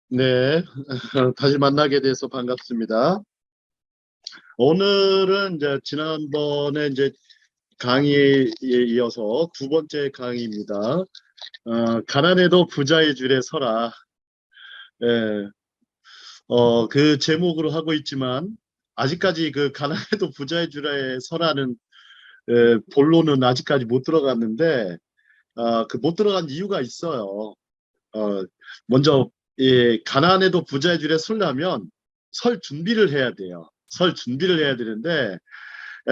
네, 다시 만나게 돼서 반갑습니다. 오늘은 이제 지난번에 이제 강의에 이어서 두 번째 강의입니다. 가난해도 부자의 줄에 서라. 예, 그 제목으로 하고 있지만 아직까지 그 가난해도 부자의 줄에 서라는 본론은 아직까지 못 들어갔는데 그 못 들어간 이유가 있어요. 어, 먼저 가난해도 부자의 줄에 서려면 설 준비를 해야 돼요. 설 준비를 해야 되는데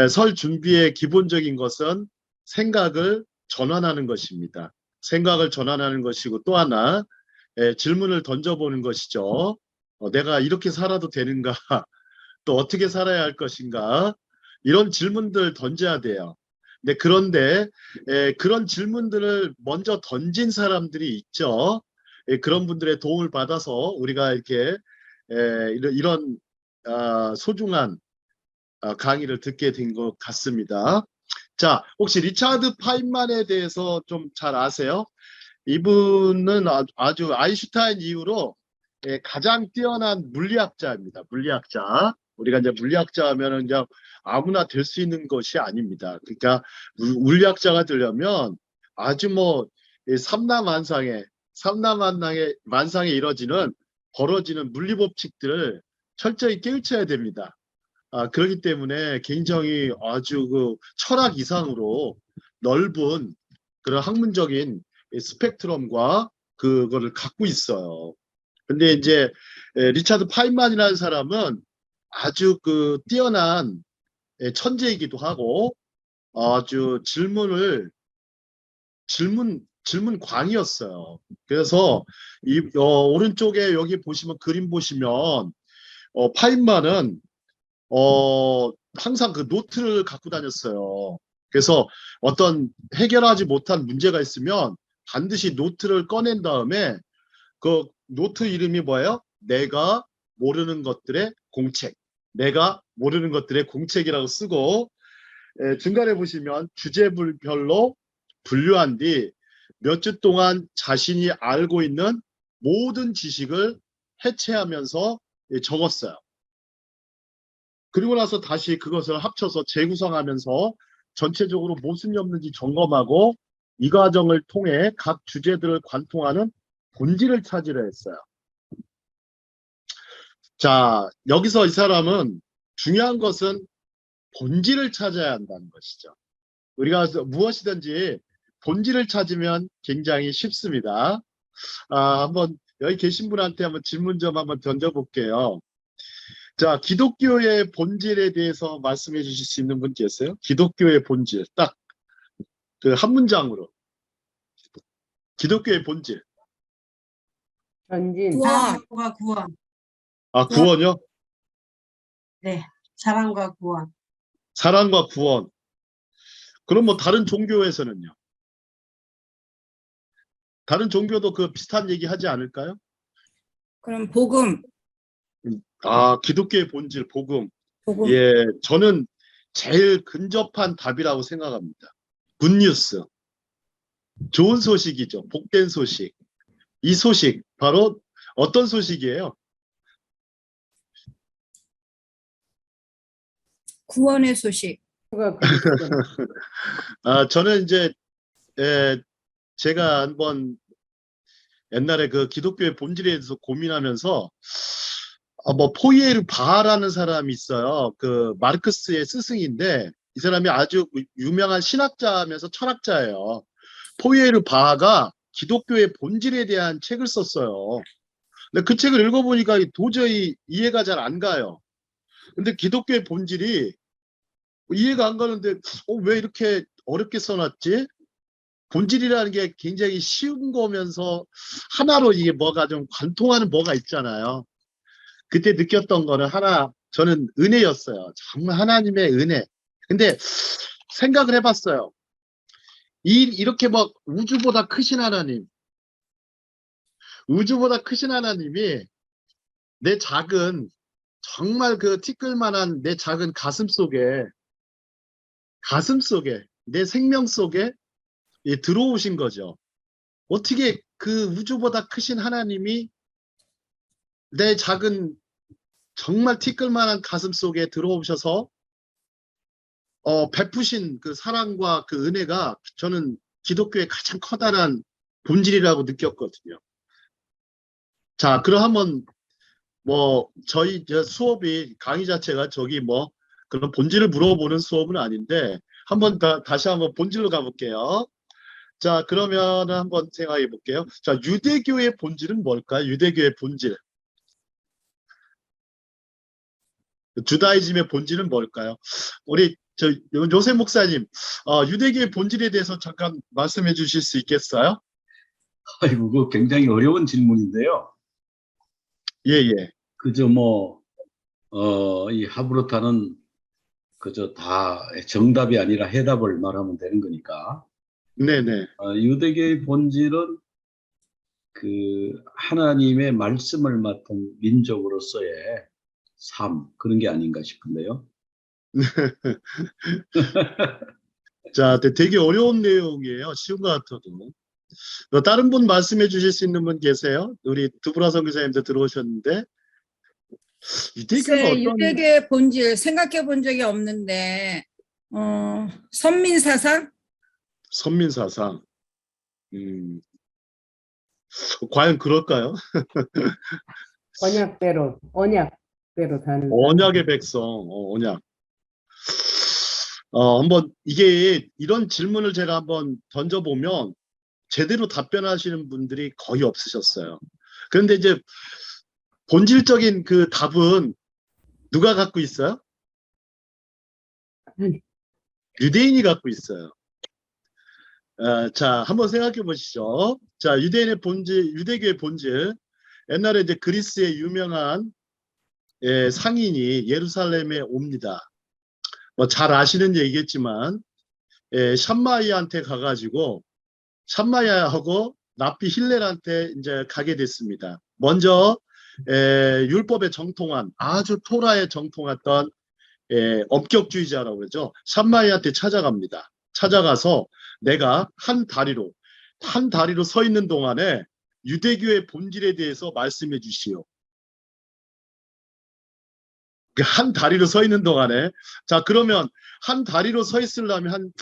설 준비의 기본적인 것은 생각을 전환하는 것입니다. 생각을 전환하는 것이고 또 하나 질문을 던져보는 것이죠. 내가 이렇게 살아도 되는가? 또 어떻게 살아야 할 것인가? 이런 질문들 던져야 돼요. 그런데 그런 질문들을 먼저 던진 사람들이 있죠. 그런 분들의 도움을 받아서 우리가 이렇게 이런 소중한 강의를 듣게 된 것 같습니다. 자, 혹시 리차드 파인만에 대해서 좀 잘 아세요? 이분은 아주 아인슈타인 이후로 가장 뛰어난 물리학자입니다. 물리학자. 우리가 이제 물리학자 하면은 그냥 아무나 될 수 있는 것이 아닙니다. 그러니까 물리학자가 되려면 아주 뭐 삼라만상에 이뤄지는 벌어지는 물리 법칙들을 철저히 깨우쳐야 됩니다. 그렇기 때문에 굉장히 아주 그 철학 이상으로 넓은 그런 학문적인 스펙트럼과 그거를 갖고 있어요. 근데 이제 리차드 파인만이라는 사람은 아주 그 뛰어난 천재이기도 하고 아주 질문광이었어요. 그래서 오른쪽에 여기 보시면 그림 보시면 파인만은 항상 그 노트를 갖고 다녔어요. 그래서 어떤 해결하지 못한 문제가 있으면 반드시 노트를 꺼낸 다음에 그 노트 이름이 뭐예요? 내가 모르는 것들의 공책. 내가 모르는 것들의 공책이라고 쓰고 중간에 보시면 주제별로 분류한 뒤 몇 주 동안 자신이 알고 있는 모든 지식을 해체하면서 적었어요. 그리고 나서 다시 그것을 합쳐서 재구성하면서 전체적으로 모순이 없는지 점검하고 이 과정을 통해 각 주제들을 관통하는 본질을 찾으려 했어요. 자, 여기서 이 사람은 중요한 것은 본질을 찾아야 한다는 것이죠. 우리가 무엇이든지 본질을 찾으면 굉장히 쉽습니다. 한번 여기 계신 분한테 한번 질문 좀 한번 던져볼게요. 자, 기독교의 본질에 대해서 말씀해 주실 수 있는 분 계세요? 기독교의 본질, 딱 그 한 문장으로. 기독교의 본질. 전진. 사랑과 구원. 구원요? 네, 사랑과 구원. 사랑과 구원. 그럼 뭐 다른 종교에서는요? 다른 종교도 그 비슷한 얘기 하지 않을까요? 그럼 복음. 기독교의 본질, 복음. 복음. 예, 저는 제일 근접한 답이라고 생각합니다. 굿뉴스. 좋은 소식이죠. 복된 소식. 이 소식, 바로 어떤 소식이에요? 구원의 소식. 저는 이제 제가 한번 옛날에 그 기독교의 본질에 대해서 고민하면서 뭐 포이에르 바하라는 사람이 있어요. 그 마르크스의 스승인데 이 사람이 아주 유명한 신학자면서 철학자예요. 포이에르 바하가 기독교의 본질에 대한 책을 썼어요. 근데 그 책을 읽어보니까 도저히 이해가 잘 안 가요. 근데 기독교의 본질이 이해가 안 가는데 왜 이렇게 어렵게 써놨지? 본질이라는 게 굉장히 쉬운 거면서 하나로 이게 뭐가 좀 관통하는 뭐가 있잖아요. 그때 느꼈던 거는 저는 은혜였어요. 정말 하나님의 은혜. 근데 생각을 해봤어요. 이렇게 막 우주보다 크신 하나님이 내 작은, 정말 그 티끌만한 내 작은 가슴 속에, 내 생명 속에 들어오신 거죠. 어떻게 그 우주보다 크신 하나님이 내 작은 정말 티끌만한 가슴 속에 들어오셔서 베푸신 그 사랑과 그 은혜가 저는 기독교의 가장 커다란 본질이라고 느꼈거든요. 자, 그럼 한번 저희 수업이 강의 자체가 저기 그런 본질을 물어보는 수업은 아닌데 한번 다시 한번 본질로 가볼게요. 자, 그러면 한번 생각해 볼게요. 자, 유대교의 본질은 뭘까요? 유대교의 본질. 주다이즘의 본질은 뭘까요? 우리 요셉 목사님, 유대교의 본질에 대해서 잠깐 말씀해 주실 수 있겠어요? 아이고, 그거 굉장히 어려운 질문인데요. 예, 예. 그저 이 하브르타는 그저 다 정답이 아니라 해답을 말하면 되는 거니까. 네네. 유대교의 본질은 그 하나님의 말씀을 맡은 민족으로서의 삶, 그런 게 아닌가 싶은데요. 자, 되게 어려운 내용이에요. 쉬운 것 같아도. 다른 분 말씀해 주실 수 있는 분 계세요? 우리 두브라 선교사님도 들어오셨는데 유대교가 글쎄, 어떤 유대교의 본질 생각해 본 적이 없는데, 선민사상? 선민사상, 과연 그럴까요? 언약대로 사는 언약의 백성, 언약. 한번 이런 질문을 제가 한번 던져보면 제대로 답변하시는 분들이 거의 없으셨어요. 그런데 이제 본질적인 그 답은 누가 갖고 있어요? 유대인이 갖고 있어요. 자, 한번 생각해 보시죠. 자, 유대인의 본질, 유대교의 본질. 옛날에 이제 그리스의 유명한 상인이 예루살렘에 옵니다. 잘 아시는 얘기겠지만, 샴마이한테 가가지고, 샴마이하고 랍비 힐렐한테 이제 가게 됐습니다. 먼저, 율법에 정통한, 아주 토라에 정통했던, 엄격주의자라고 그러죠. 샴마이한테 찾아갑니다. 찾아가서 내가 한 다리로 서 있는 동안에 유대교의 본질에 대해서 말씀해 주시오. 한 다리로 서 있는 동안에, 자, 그러면 한 다리로 서 있으려면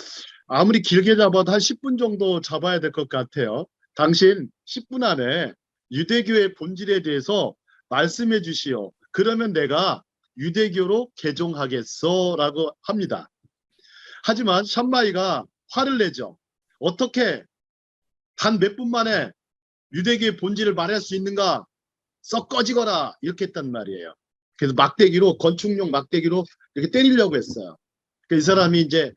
아무리 길게 잡아도 한 10분 정도 잡아야 될 것 같아요. 당신 10분 안에 유대교의 본질에 대해서 말씀해 주시오. 그러면 내가 유대교로 개종하겠어 라고 합니다. 하지만 샴마이가 화를 내죠. 어떻게 단 몇 분 만에 유대교의 본질을 말할 수 있는가? 썩 꺼지거라 이렇게 했단 말이에요. 그래서 건축용 막대기로 이렇게 때리려고 했어요. 이 사람이 이제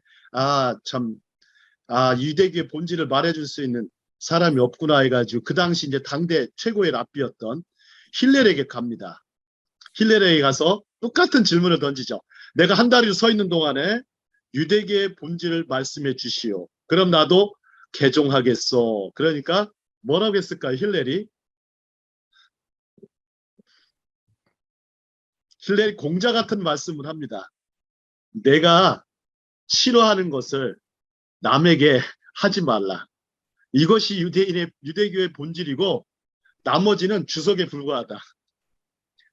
유대교의 본질을 말해줄 수 있는 사람이 없구나 해가지고 그 당시 이제 당대 최고의 랍비였던 힐렐에게 갑니다. 힐렐에게 가서 똑같은 질문을 던지죠. 내가 한 다리로 서 있는 동안에 유대교의 본질을 말씀해 주시오. 그럼 나도 개종하겠어. 그러니까 뭐라고 했을까요, 힐렐이? 힐렐이 공자 같은 말씀을 합니다. 내가 싫어하는 것을 남에게 하지 말라. 이것이 유대교의 본질이고 나머지는 주석에 불과하다.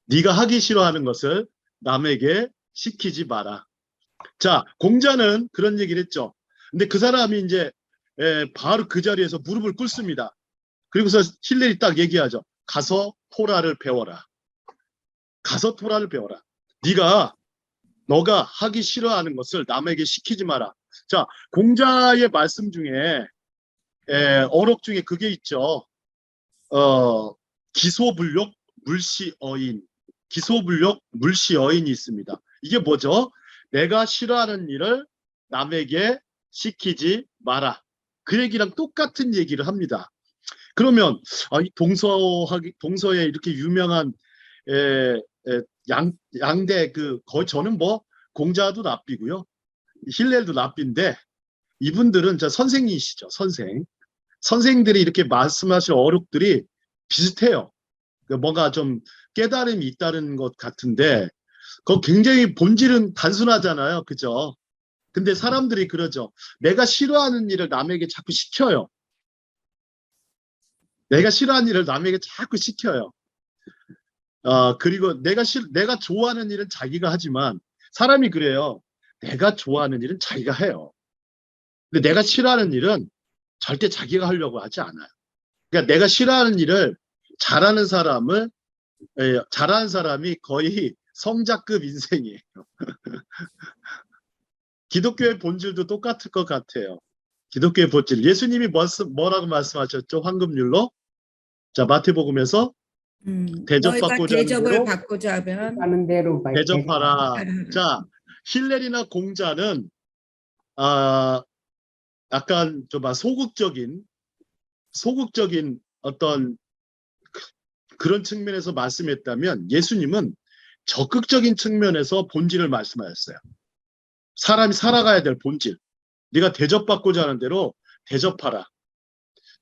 네가 하기 싫어하는 것을 남에게 시키지 마라. 자, 공자는 그런 얘기를 했죠. 근데 그 사람이 이제 바로 그 자리에서 무릎을 꿇습니다. 그리고서 힐렐이 딱 얘기하죠. 가서 토라를 배워라. 가서 토라를 배워라. 너가 하기 싫어하는 것을 남에게 시키지 마라. 자, 공자의 말씀 중에 어록 중에 그게 있죠. 기소불력 물시어인. 기소불력 물시어인이 있습니다. 이게 뭐죠? 내가 싫어하는 일을 남에게 시키지 마라. 그 얘기랑 똑같은 얘기를 합니다. 그러면 이 동서에 이렇게 유명한 양대 저는 공자도 랍비고요. 힐렐도 랍비인데 이분들은 선생이시죠. 선생들이 이렇게 말씀하실 어록들이 비슷해요. 뭔가 좀 깨달음이 있다는 것 같은데 굉장히 본질은 단순하잖아요. 그죠? 근데 사람들이 그러죠. 내가 싫어하는 일을 남에게 자꾸 시켜요. 내가 싫어하는 일을 남에게 자꾸 시켜요. 그리고 내가 좋아하는 일은 자기가 하지만 사람이 그래요. 내가 좋아하는 일은 자기가 해요. 근데 내가 싫어하는 일은 절대 자기가 하려고 하지 않아요. 그러니까 내가 싫어하는 일을 잘하는 사람이 거의 성자급 인생이에요. 기독교의 본질도 똑같을 것 같아요. 기독교의 본질. 예수님이 뭐라고 말씀하셨죠? 황금률로. 자, 마태복음에서 너희가 대접받고자 하는 대접을 대로 받고자 하면 하는 대로 대접하라. 대접하라. 자, 힐ler이나 공자는 아, 약간 좀 소극적인 어떤 그런 측면에서 말씀했다면 예수님은 적극적인 측면에서 본질을 말씀하셨어요. 사람이 살아가야 될 본질. 네가 대접받고자 하는 대로 대접하라.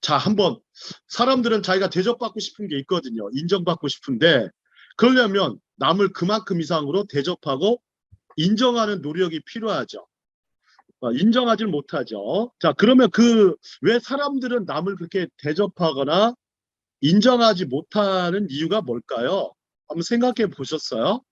자, 한번 사람들은 자기가 대접받고 싶은 게 있거든요. 인정받고 싶은데 그러려면 남을 그만큼 이상으로 대접하고 인정하는 노력이 필요하죠. 인정하지 못하죠. 자, 그러면 왜 사람들은 남을 그렇게 대접하거나 인정하지 못하는 이유가 뭘까요? 한번 생각해 보셨어요?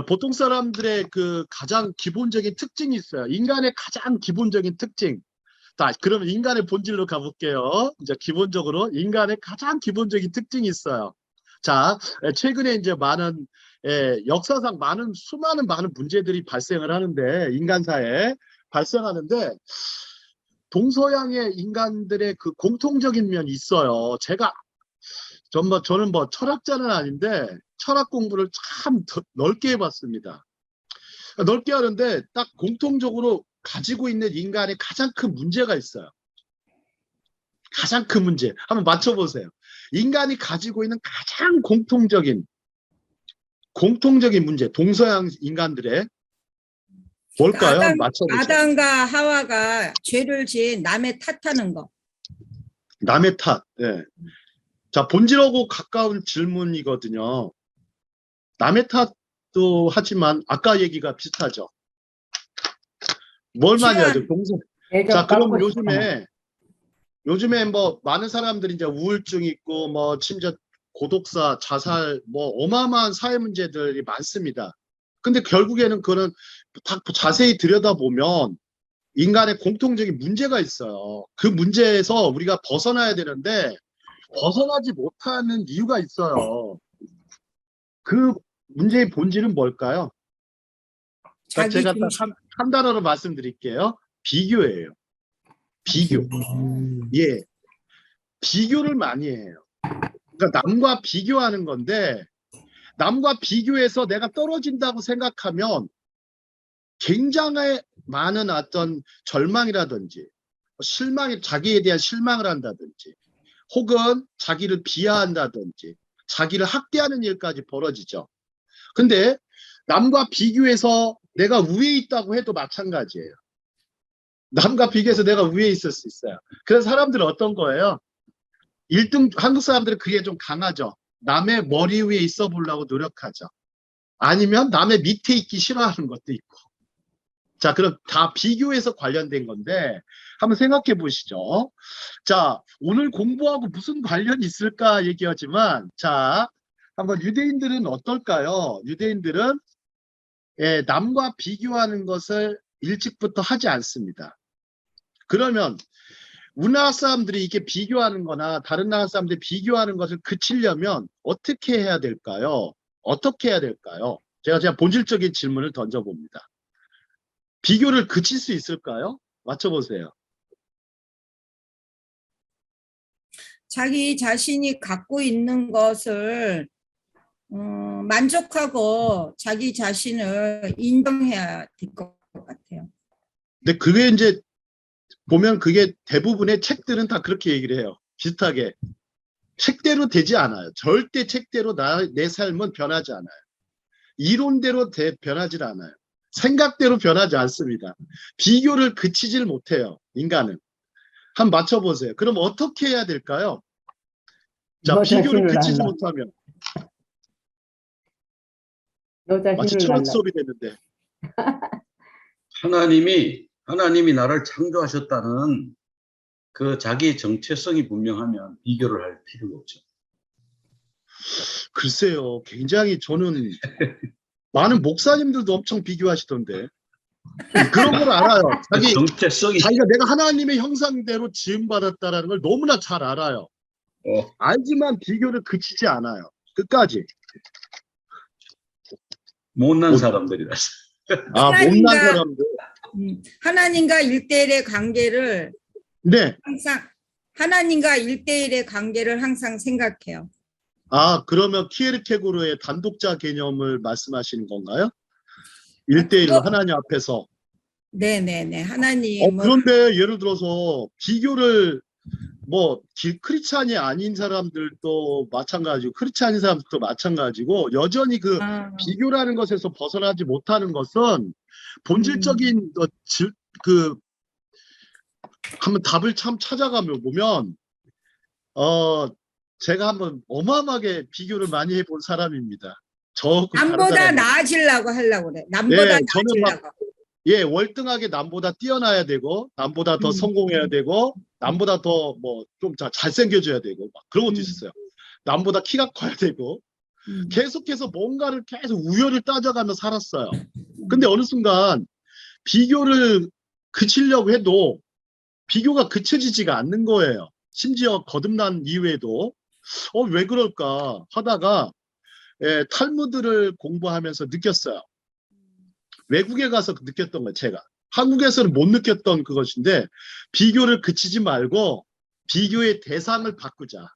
보통 사람들의 그 가장 기본적인 특징이 있어요. 인간의 가장 기본적인 특징. 자, 그러면 인간의 본질로 가볼게요. 이제 기본적으로 인간의 가장 기본적인 특징이 있어요. 자, 최근에 이제 역사상 수많은 문제들이 발생을 하는데, 인간사에 발생하는데, 동서양의 인간들의 그 공통적인 면이 있어요. 저는 뭐 철학자는 아닌데, 철학 공부를 참 넓게 해봤습니다. 넓게 하는데, 딱 공통적으로 가지고 있는 인간의 가장 큰 문제가 있어요. 가장 큰 문제. 한번 맞춰보세요. 인간이 가지고 있는 가장 공통적인 문제, 동서양 인간들의 뭘까요? 한번 맞춰보세요. 아담과 하와가 죄를 지은 남의 탓하는 거. 남의 탓. 네. 자, 본질하고 가까운 질문이거든요. 남의 탓도 하지만 아까 얘기가 비슷하죠. 뭘 많이 하죠? 자, 그럼 요즘에 뭐 많은 사람들이 이제 우울증 있고 뭐 심지어 고독사, 자살, 뭐 어마어마한 사회 문제들이 많습니다. 근데 결국에는 그거는 다 자세히 들여다보면 인간의 공통적인 문제가 있어요. 그 문제에서 우리가 벗어나야 되는데 벗어나지 못하는 이유가 있어요. 그 문제의 본질은 뭘까요? 그러니까 제가 딱 한 단어로 말씀드릴게요. 비교예요. 비교. 예. 비교를 많이 해요. 그러니까 남과 비교하는 건데 남과 비교해서 내가 떨어진다고 생각하면 굉장히 많은 어떤 절망이라든지 자기에 대한 실망을 한다든지 혹은 자기를 비하한다든지 자기를 학대하는 일까지 벌어지죠. 근데 남과 비교해서 내가 위에 있다고 해도 마찬가지예요. 남과 비교해서 내가 위에 있을 수 있어요. 그래서 사람들은 어떤 거예요? 한국 사람들은 그게 좀 강하죠. 남의 머리 위에 있어 보려고 노력하죠. 아니면 남의 밑에 있기 싫어하는 것도 있고. 자, 그럼 다 비교해서 관련된 건데 한번 생각해 보시죠. 자, 오늘 공부하고 무슨 관련이 있을까 얘기하지만 자, 한번 유대인들은 어떨까요? 유대인들은 남과 비교하는 것을 일찍부터 하지 않습니다. 그러면 우리나라 사람들이 이렇게 비교하는 거나 다른 나라 사람들이 비교하는 것을 그치려면 어떻게 해야 될까요? 어떻게 해야 될까요? 제가 본질적인 질문을 던져봅니다. 비교를 그칠 수 있을까요? 맞춰보세요. 자기 자신이 갖고 있는 것을 만족하고 자기 자신을 인정해야 될 것 같아요. 근데 그게 이제 보면 그게 대부분의 책들은 다 그렇게 얘기를 해요. 비슷하게. 책대로 되지 않아요. 절대 책대로 내 삶은 변하지 않아요. 이론대로 변하지 않아요. 생각대로 변하지 않습니다. 비교를 그치질 못해요. 인간은. 한번 맞춰보세요. 그럼 어떻게 해야 될까요? 자, 비교를 그치지 못하면. 너 마치 자신을 철학 알라. 수업이 됐는데. 하나님이 하나님이 나를 창조하셨다는 그 자기의 정체성이 분명하면 비교를 할 필요가 없죠. 글쎄요, 굉장히 저는 많은 목사님들도 엄청 비교하시던데. 그런 걸 알아요. 그 정체성이 자기가 내가 하나님의 형상대로 지음받았다라는 걸 너무나 잘 알아요. 알지만 비교를 그치지 않아요. 끝까지. 못난 사람들이라서. 아, 못난 하나님과- 사람들. 하나님과 1대1의 관계를 네. 항상 하나님과 1대1의 관계를 항상 생각해요. 아, 그러면 키에르케고르의 단독자 개념을 말씀하시는 건가요? 1대1로 그거- 하나님 앞에서. 네네네. 하나님은 그런데 예를 들어서 비교를 크리스찬이 아닌 사람들도 마찬가지고 크리스찬인 사람들도 마찬가지고 여전히 그 비교라는 것에서 벗어나지 못하는 것은 본질적인 한번 답을 참 찾아가며 보면 제가 한번 어마어마하게 비교를 많이 해본 사람입니다. 남보다 나아지려고 하려고 그래. 남보다 네, 저는 나아지려고. 월등하게 남보다 뛰어나야 되고 남보다 더 성공해야 되고 남보다 더 좀 잘생겨져야 되고 막 그런 것도 있었어요. 남보다 키가 커야 되고 계속해서 뭔가를 계속 우열을 따져가며 살았어요. 근데 어느 순간 비교를 그치려고 해도 비교가 그쳐지지가 않는 거예요. 심지어 거듭난 이후에도 왜 그럴까 하다가 탈무드를 공부하면서 느꼈어요. 외국에 가서 느꼈던 거예요. 제가 한국에서는 못 느꼈던 그것인데 비교를 그치지 말고 비교의 대상을 바꾸자.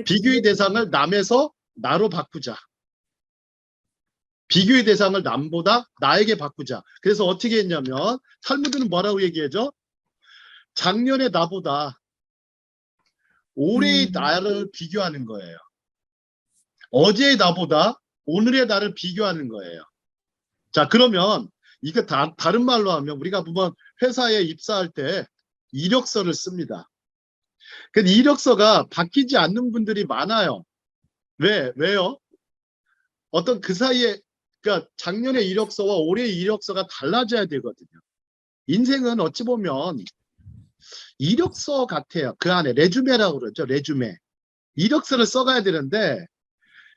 비교의 대상을 남에서 나로 바꾸자. 비교의 대상을 남보다 나에게 바꾸자. 그래서 어떻게 했냐면 탈무드는 뭐라고 얘기하죠? 작년의 나보다 올해의 나를 비교하는 거예요. 어제의 나보다 오늘의 나를 비교하는 거예요. 자, 그러면 이거 다른 말로 하면 우리가 보면 회사에 입사할 때 이력서를 씁니다. 근데 이력서가 바뀌지 않는 분들이 많아요. 왜요? 어떤 그 사이에 그러니까 작년의 이력서와 올해의 이력서가 달라져야 되거든요. 인생은 어찌 보면 이력서 같아요. 그 안에 레주메라고 그러죠. 레주메. 이력서를 써가야 되는데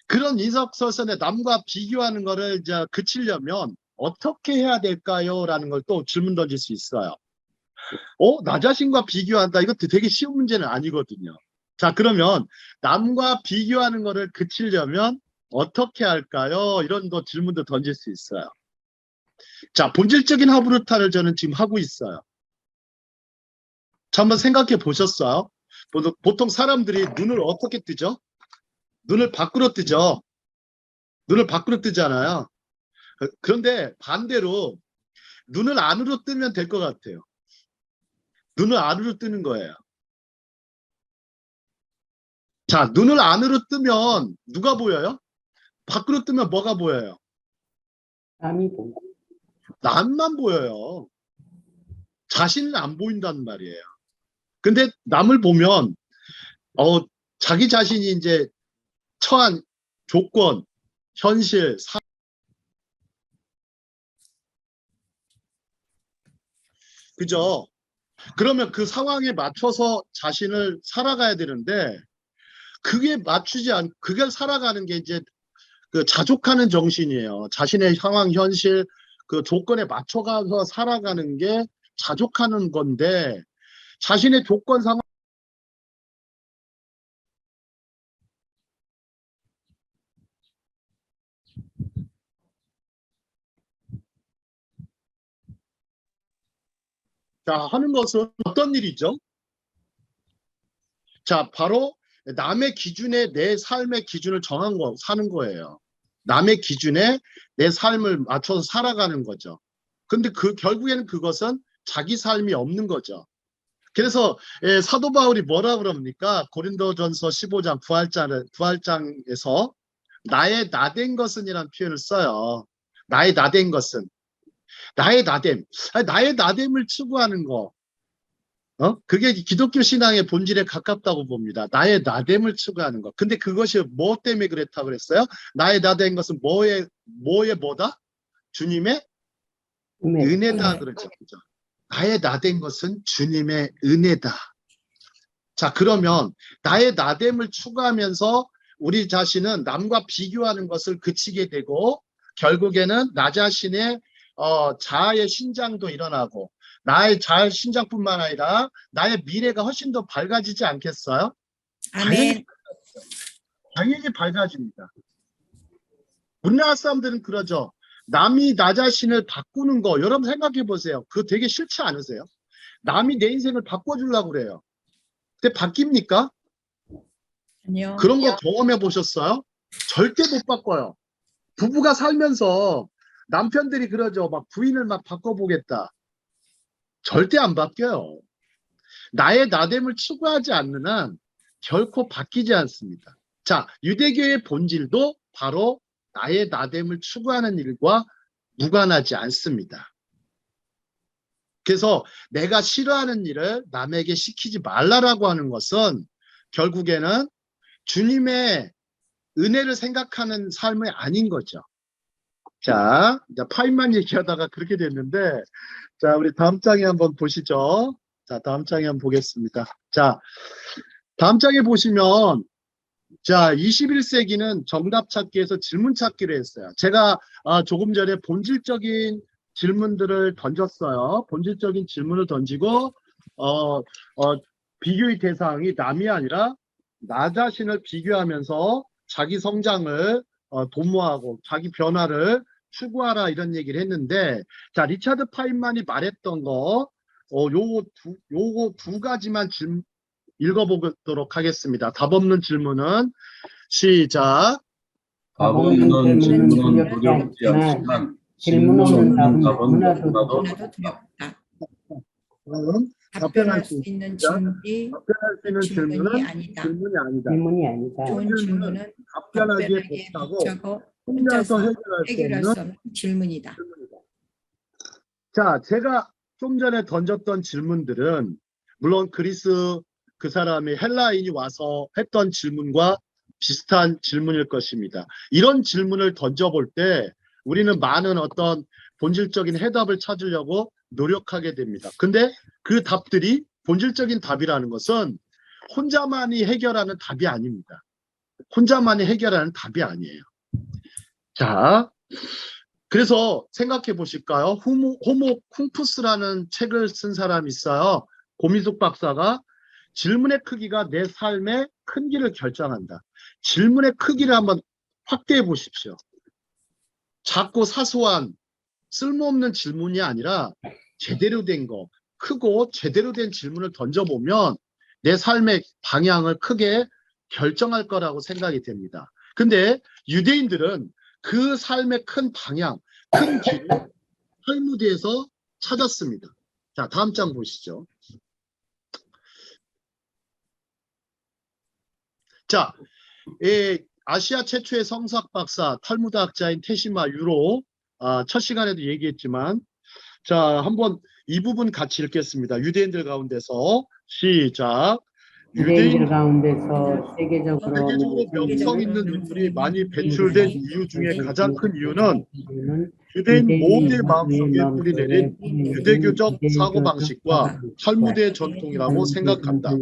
그런 이력서에 남과 비교하는 거를 이제 그치려면 어떻게 해야 될까요? 라는 걸 또 질문 던질 수 있어요. 나 자신과 비교한다. 이것도 되게 쉬운 문제는 아니거든요. 자, 그러면 남과 비교하는 거를 그치려면 어떻게 할까요? 이런 거 질문도 던질 수 있어요. 자, 본질적인 하브루타를 저는 지금 하고 있어요. 자, 한번 생각해 보셨어요? 보통 사람들이 눈을 어떻게 뜨죠? 눈을 밖으로 뜨죠. 눈을 밖으로 뜨잖아요. 그런데 반대로 눈을 안으로 뜨면 될 것 같아요. 눈을 안으로 뜨는 거예요. 자, 눈을 안으로 뜨면 누가 보여요? 밖으로 뜨면 뭐가 보여요? 남이 보고. 남만 보여요. 자신은 안 보인다는 말이에요. 근데 남을 보면 자기 자신이 이제 처한 조건, 현실, 그죠? 그러면 그 상황에 맞춰서 자신을 살아가야 되는데 그게 살아가는 게 이제 그 자족하는 정신이에요. 자신의 상황, 현실, 그 조건에 맞춰가서 살아가는 게 자족하는 건데 자신의 조건 상황 자, 하는 것은 어떤 일이죠? 자, 바로 남의 기준에 내 삶의 기준을 사는 거예요. 남의 기준에 내 삶을 맞춰서 살아가는 거죠. 근데 결국에는 그것은 자기 삶이 없는 거죠. 그래서 사도 바울이 뭐라 그럽니까? 고린도전서 15장 부활장에서 나의 나된 것은이라는 표현을 써요. 나의 나된 것은. 나의 나됨. 나의 나됨을 추구하는 거. 그게 기독교 신앙의 본질에 가깝다고 봅니다. 나의 나됨을 추구하는 것. 근데 그것이 뭐 때문에 그랬다고 그랬어요? 나의 나된 것은 뭐다? 주님의 은혜다 그러죠. 그죠? 나의 나된 것은 주님의 은혜다. 자, 그러면 나의 나됨을 추구하면서 우리 자신은 남과 비교하는 것을 그치게 되고 결국에는 나 자신의 자아의 신장도 일어나고 나의 자아의 신장뿐만 아니라 나의 미래가 훨씬 더 밝아지지 않겠어요? 아멘. 당연히 밝아집니다. 우리나라 사람들은 그러죠. 남이 나 자신을 바꾸는 거 여러분 생각해 보세요. 그거 되게 싫지 않으세요? 남이 내 인생을 바꿔주려고 그래요. 근데 바뀝니까? 아니요. 그런 거 경험해 보셨어요? 절대 못 바꿔요. 부부가 살면서 남편들이 그러죠. 막 부인을 막 바꿔보겠다. 절대 안 바뀌어요. 나의 나됨을 추구하지 않는 한 결코 바뀌지 않습니다. 자, 유대교의 본질도 바로 나의 나됨을 추구하는 일과 무관하지 않습니다. 그래서 내가 싫어하는 일을 남에게 시키지 말라라고 하는 것은 결국에는 주님의 은혜를 생각하는 삶이 아닌 거죠. 자, 이제 파인만 얘기하다가 그렇게 됐는데, 자, 우리 다음 장에 한번 보시죠. 자, 다음 장에 한번 보겠습니다. 자, 다음 장에 보시면, 자, 21세기는 정답 찾기에서 질문 찾기를 했어요. 제가 조금 전에 본질적인 질문들을 던졌어요. 본질적인 질문을 던지고, 비교의 대상이 남이 아니라 나 자신을 비교하면서 자기 성장을 도모하고 자기 변화를 추구하라 이런 얘기를 했는데, 자, 리차드 파인만이 말했던 거, 요거 두 가지만 읽어보도록 하겠습니다. 답 없는 질문은 시작. 답 없는 질문은 두렵지 않지만 질문 없는 답은 너무나도 너무나도 두렵다. 답변할 수 있는 있습니다. 질문이 답변할 수 있는 질문이 질문은 아니다. 질문이 아니다. 질문이 아니다. 좋은 질문은 답변하기에 답변하기에 벅차고 벅차고 혼자서 혼자서 해결할 수 해결할 없는 수 없는 질문이다. 질문이다. 자, 제가 좀 전에 던졌던 질문들은 물론 그리스 그 사람이 헬라인이 와서 했던 질문과 비슷한 질문일 것입니다. 이런 질문을 던져볼 때 우리는 많은 어떤 본질적인 해답을 찾으려고 노력하게 됩니다. 근데 그 답들이 본질적인 답이라는 것은 혼자만이 해결하는 답이 아닙니다. 혼자만이 해결하는 답이 아니에요. 자, 그래서 생각해 보실까요? 호모 쿵푸스라는 책을 쓴 사람이 있어요. 고미숙 박사가 질문의 크기가 내 삶의 큰기를 결정한다. 질문의 크기를 한번 확대해 보십시오. 작고 사소한 쓸모없는 질문이 아니라 제대로 된 거, 크고 제대로 된 질문을 던져보면 내 삶의 방향을 크게 결정할 거라고 생각이 됩니다. 근데 유대인들은 그 삶의 큰 방향, 큰 길을 탈무드에서 찾았습니다. 자, 다음 장 보시죠. 자, 아시아 최초의 성서학 박사, 탈무드 학자인 테시마 유로, 첫 시간에도 얘기했지만, 자, 한번 이 부분 같이 읽겠습니다. 유대인들 가운데서 시작. 유대인들 가운데서 세계적으로 명성 있는 인물이 많이 배출된 이유 중에 가장 큰 이유는 유대인 모두의 마음속에 뿌리내린 유대교적 사고방식과 탈무드의 전통이라고 생각한다.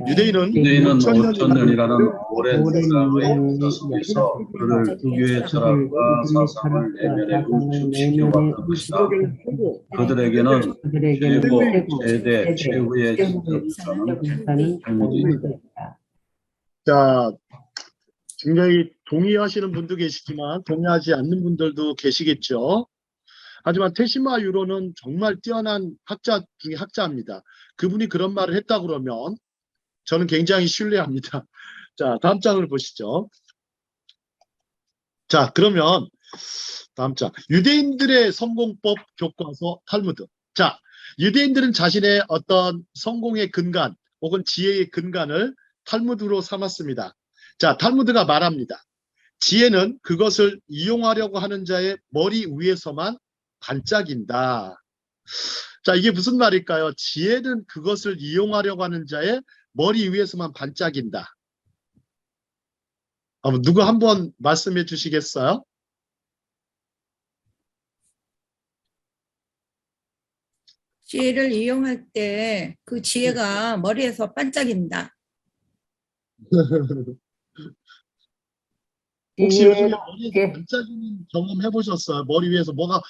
유대인은 유대인은 5천 5천 년이라는 오랜 세상의 역사 속에서 그를 두 교의 철학과 사상을 내면에 응축시켜왔던 것이다. 그들에게는 최고, 최대, 최후의 진짜 탈무드이다. 자, 굉장히 동의하시는 분도 계시지만 동의하지 않는 분들도 계시겠죠. 하지만 테시마 유로는 정말 뛰어난 학자 중에 학자입니다. 그분이 그런 말을 했다 그러면 저는 굉장히 신뢰합니다. 자, 다음 장을 보시죠. 자, 그러면 다음 장. 유대인들의 성공법 교과서 탈무드. 자, 유대인들은 자신의 어떤 성공의 근간 혹은 지혜의 근간을 탈무드로 삼았습니다. 자, 탈무드가 말합니다. 지혜는 그것을 이용하려고 하는 자의 머리 위에서만 반짝인다. 자, 이게 무슨 말일까요? 지혜는 그것을 이용하려고 하는 자의 머리 위에서만 반짝인다. 누구 한번 말씀해 주시겠어요? 지혜를 이용할 때 그 지혜가 머리에서 반짝인다. 혹시 요즘에 머리에서 지혜롭게 반짝이는 경험 해보셨어요? 머리 위에서 뭐가,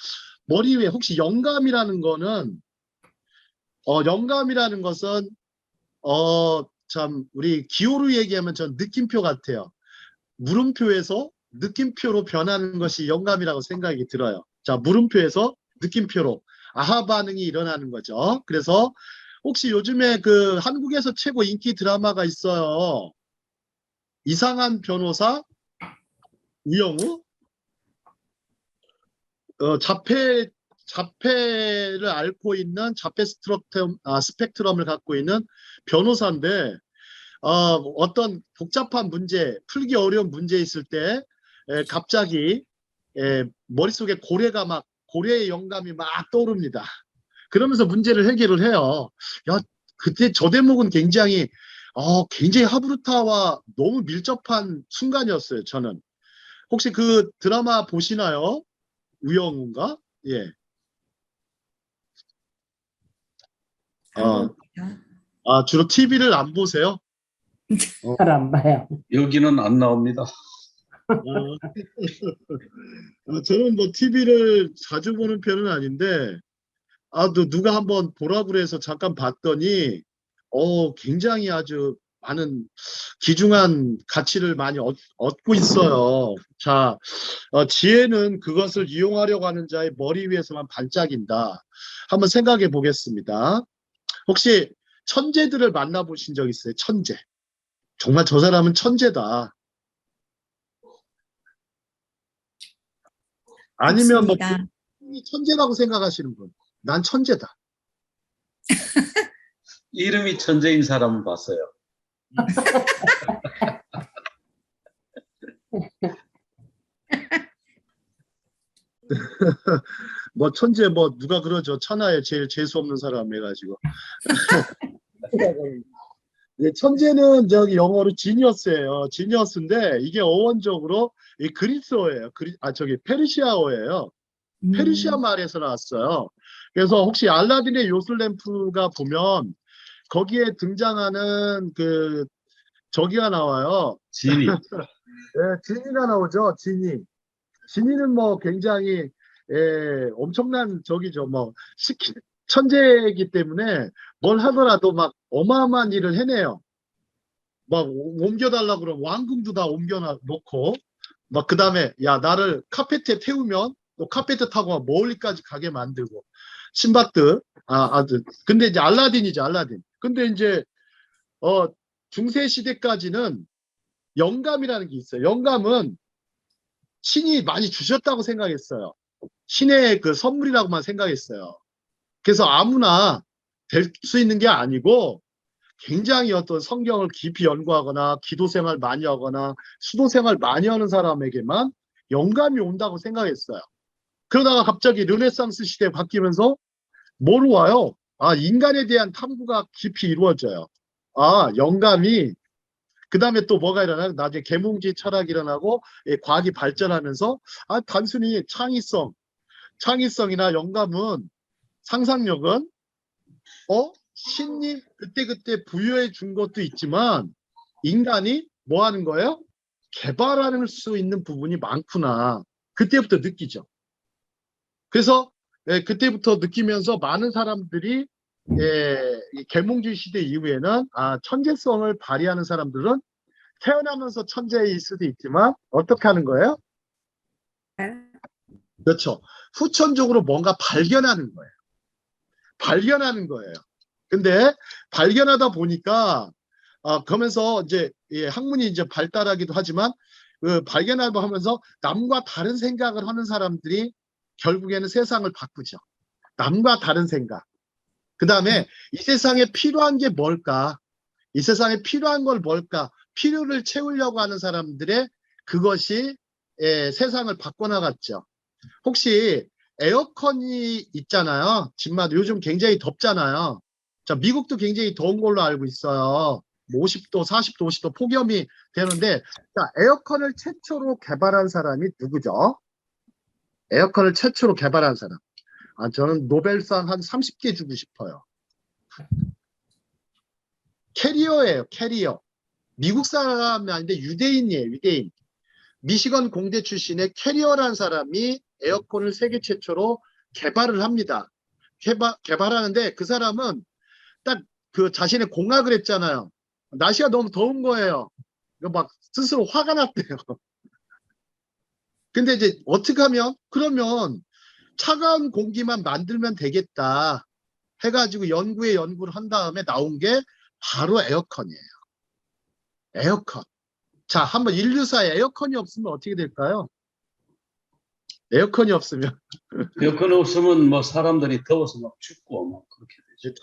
머리 위에 혹시 영감이라는 거는, 영감이라는 것은, 참, 우리 기호로 얘기하면 전 느낌표 같아요. 물음표에서 느낌표로 변하는 것이 영감이라고 생각이 들어요. 자, 물음표에서 느낌표로 아하 반응이 일어나는 거죠. 그래서 혹시 요즘에 그 한국에서 최고 인기 드라마가 있어요. 이상한 변호사 우영우, 자폐를 앓고 있는 자폐 스펙트럼을 갖고 있는 변호사인데, 어떤 복잡한 문제, 풀기 어려운 문제 있을 때 갑자기 머릿속에 고래의 영감이 막 떠오릅니다. 그러면서 문제를 해결을 해요. 야, 그때 저 대목은 굉장히 하브루타와 너무 밀접한 순간이었어요, 저는. 혹시 그 드라마 보시나요? 우영우인가? 예. 안 어, 봅니다. 주로 TV를 안 보세요? 잘 안 봐요. 여기는 안 나옵니다. 어, 저는 뭐 TV를 자주 보는 편은 아닌데, 누가 한번 보라고 그래서 잠깐 봤더니, 굉장히 아주 많은 귀중한 가치를 많이 얻고 있어요. 자, 지혜는 그것을 이용하려고 하는 자의 머리 위에서만 반짝인다. 한번 생각해 보겠습니다. 혹시 천재들을 만나보신 적 있어요? 천재. 정말 저 사람은 천재다. 아니면 뭐 없습니다. 본인이 천재라고 생각하시는 분. 난 천재다. 이름이 천재인 사람을 봤어요. 뭐 천재 뭐 누가 그러죠. 천하에 제일 재수 없는 사람 해가지고. 네, 천재는 저기 영어로 지니어스예요. 지니어스인데 이게 어원적으로 이 그리스어예요. 페르시아어예요. 페르시아 음, 말에서 나왔어요. 그래서 혹시 알라딘의 요술램프가 보면 거기에 등장하는 그 저기가 나와요. 지니. 네, 지니가 나오죠. 지니. 지니는 뭐 굉장히 엄청난 저기죠. 뭐 천재이기 때문에 뭘 하더라도 막 어마어마한 일을 해내요. 막 옮겨달라고 그러면 왕궁도 다 옮겨 놓고 막 그다음에 야 나를 카페트에 태우면 또 카페트 타고 막 멀리까지 가게 만들고 신밧드 근데 이제 알라딘이죠. 알라딘. 근데 이제 어 중세 시대까지는 영감이라는 게 있어요. 영감은 신이 많이 주셨다고 생각했어요. 신의 그 선물이라고만 생각했어요. 그래서 아무나 될 수 있는 게 아니고 굉장히 어떤 성경을 깊이 연구하거나 기도 생활 많이 하거나 수도 생활 많이 하는 사람에게만 영감이 온다고 생각했어요. 그러다가 갑자기 르네상스 시대에 바뀌면서 뭐로 와요? 인간에 대한 탐구가 깊이 이루어져요. 영감이 그 다음에 또 뭐가 일어나요? 나중에 계몽주의 철학이 일어나고 과학이 발전하면서 단순히 창의성이나 영감은 상상력은 신이 그때그때 부여해 준 것도 있지만 인간이 뭐 하는 거예요? 개발할 수 있는 부분이 많구나. 그때부터 느끼죠. 그래서 그때부터 느끼면서 많은 사람들이 이 계몽주의 시대 이후에는 천재성을 발휘하는 사람들은 태어나면서 천재일 수도 있지만 어떻게 하는 거예요? 그렇죠. 후천적으로 뭔가 발견하는 거예요. 발견하는 거예요. 근데 발견하다 보니까 그러면서 이제 학문이 이제 발달하기도 하지만 그 발견하고 하면서 남과 다른 생각을 하는 사람들이 결국에는 세상을 바꾸죠. 남과 다른 생각. 그 다음에 이 세상에 필요한 게 뭘까? 이 세상에 필요한 걸 뭘까? 필요를 채우려고 하는 사람들의 그것이 세상을 바꿔나갔죠. 혹시 에어컨이 있잖아요. 집마다 요즘 굉장히 덥잖아요. 자, 미국도 굉장히 더운 걸로 알고 있어요. 뭐 50도, 40도, 50도 폭염이 되는데, 자, 에어컨을 최초로 개발한 사람이 누구죠? 에어컨을 최초로 개발한 사람. 저는 노벨상 한 30개 주고 싶어요. 캐리어예요, 캐리어. 미국 사람이 아닌데 유대인이에요, 유대인. 미시건 공대 출신의 캐리어라는 사람이 에어컨을 세계 최초로 개발을 합니다. 개발하는데 그 사람은 딱 그 자신의 공학을 했잖아요. 날씨가 너무 더운 거예요. 이거 막 스스로 화가 났대요. 근데 이제 어떻게 하면, 그러면 차가운 공기만 만들면 되겠다 해가지고 연구를 한 다음에 나온 게 바로 에어컨이에요. 에어컨. 자, 한번 인류사에 에어컨이 없으면 어떻게 될까요? 에어컨이 없으면 에어컨 없으면 뭐 사람들이 더워서 막 죽고 막 그렇게 되죠.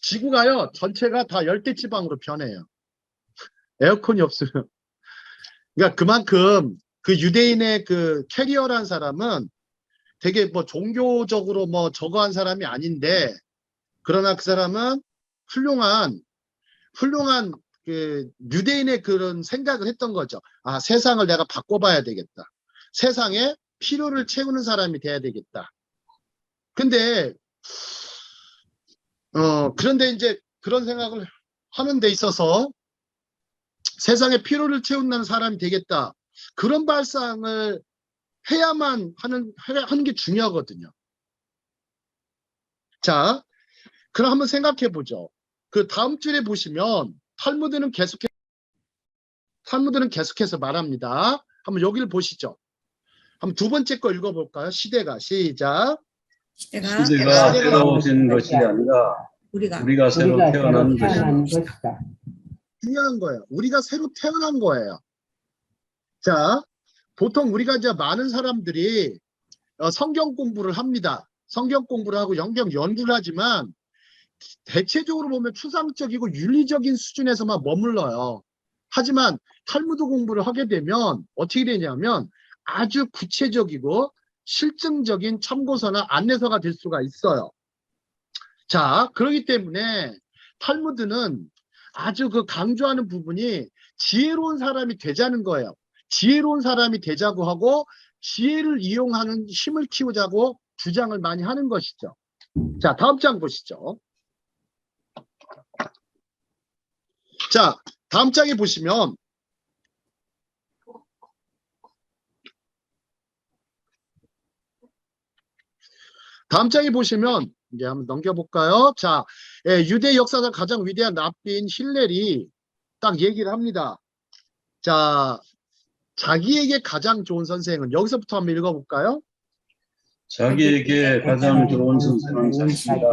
지구가요 전체가 다 열대지방으로 변해요. 에어컨이 없으면. 그러니까 그만큼 그 유대인의 그 캐리어라는 사람은 되게 뭐 종교적으로 뭐 저거한 사람이 아닌데, 그러나 그 사람은 훌륭한 그 유대인의 그런 생각을 했던 거죠. 아, 세상을 내가 바꿔봐야 되겠다. 세상에 필요를 채우는 사람이 돼야 되겠다. 근데 그런데 이제 그런 생각을 하는 데 있어서 세상에 필요를 채운다는 사람이 되겠다. 그런 발상을 해야만 하는 게 중요하거든요. 자, 그럼 한번 생각해 보죠. 그 다음 줄에 보시면 탈무드는 계속해서 말합니다. 한번 여기를 보시죠. 한번 두 번째 거 읽어볼까요? 시대가. 시작. 시대가 새로워진 것이 아니라 우리가 새로 태어난 것이다. 중요한 거예요. 우리가 새로 태어난 거예요. 자, 보통 우리가 이제 많은 사람들이 성경 공부를 합니다. 성경 공부를 하고 영경 연구를 하지만 대체적으로 보면 추상적이고 윤리적인 수준에서만 머물러요. 하지만 탈무드 공부를 하게 되면 어떻게 되냐면 아주 구체적이고 실증적인 참고서나 안내서가 될 수가 있어요. 자, 그렇기 때문에 탈무드는 아주 그 강조하는 부분이 지혜로운 사람이 되자는 거예요. 지혜로운 사람이 되자고 하고 지혜를 이용하는 힘을 키우자고 주장을 많이 하는 것이죠. 자, 다음 장 보시죠. 자, 다음 장에 보시면 이제 한번 넘겨볼까요? 자, 유대 역사상 가장 위대한 랍비인 힐렐이 딱 얘기를 합니다. 자, 자기에게 가장 좋은 선생은, 여기서부터 한번 읽어볼까요? 자기에게 가장 좋은 선생은 자신이다.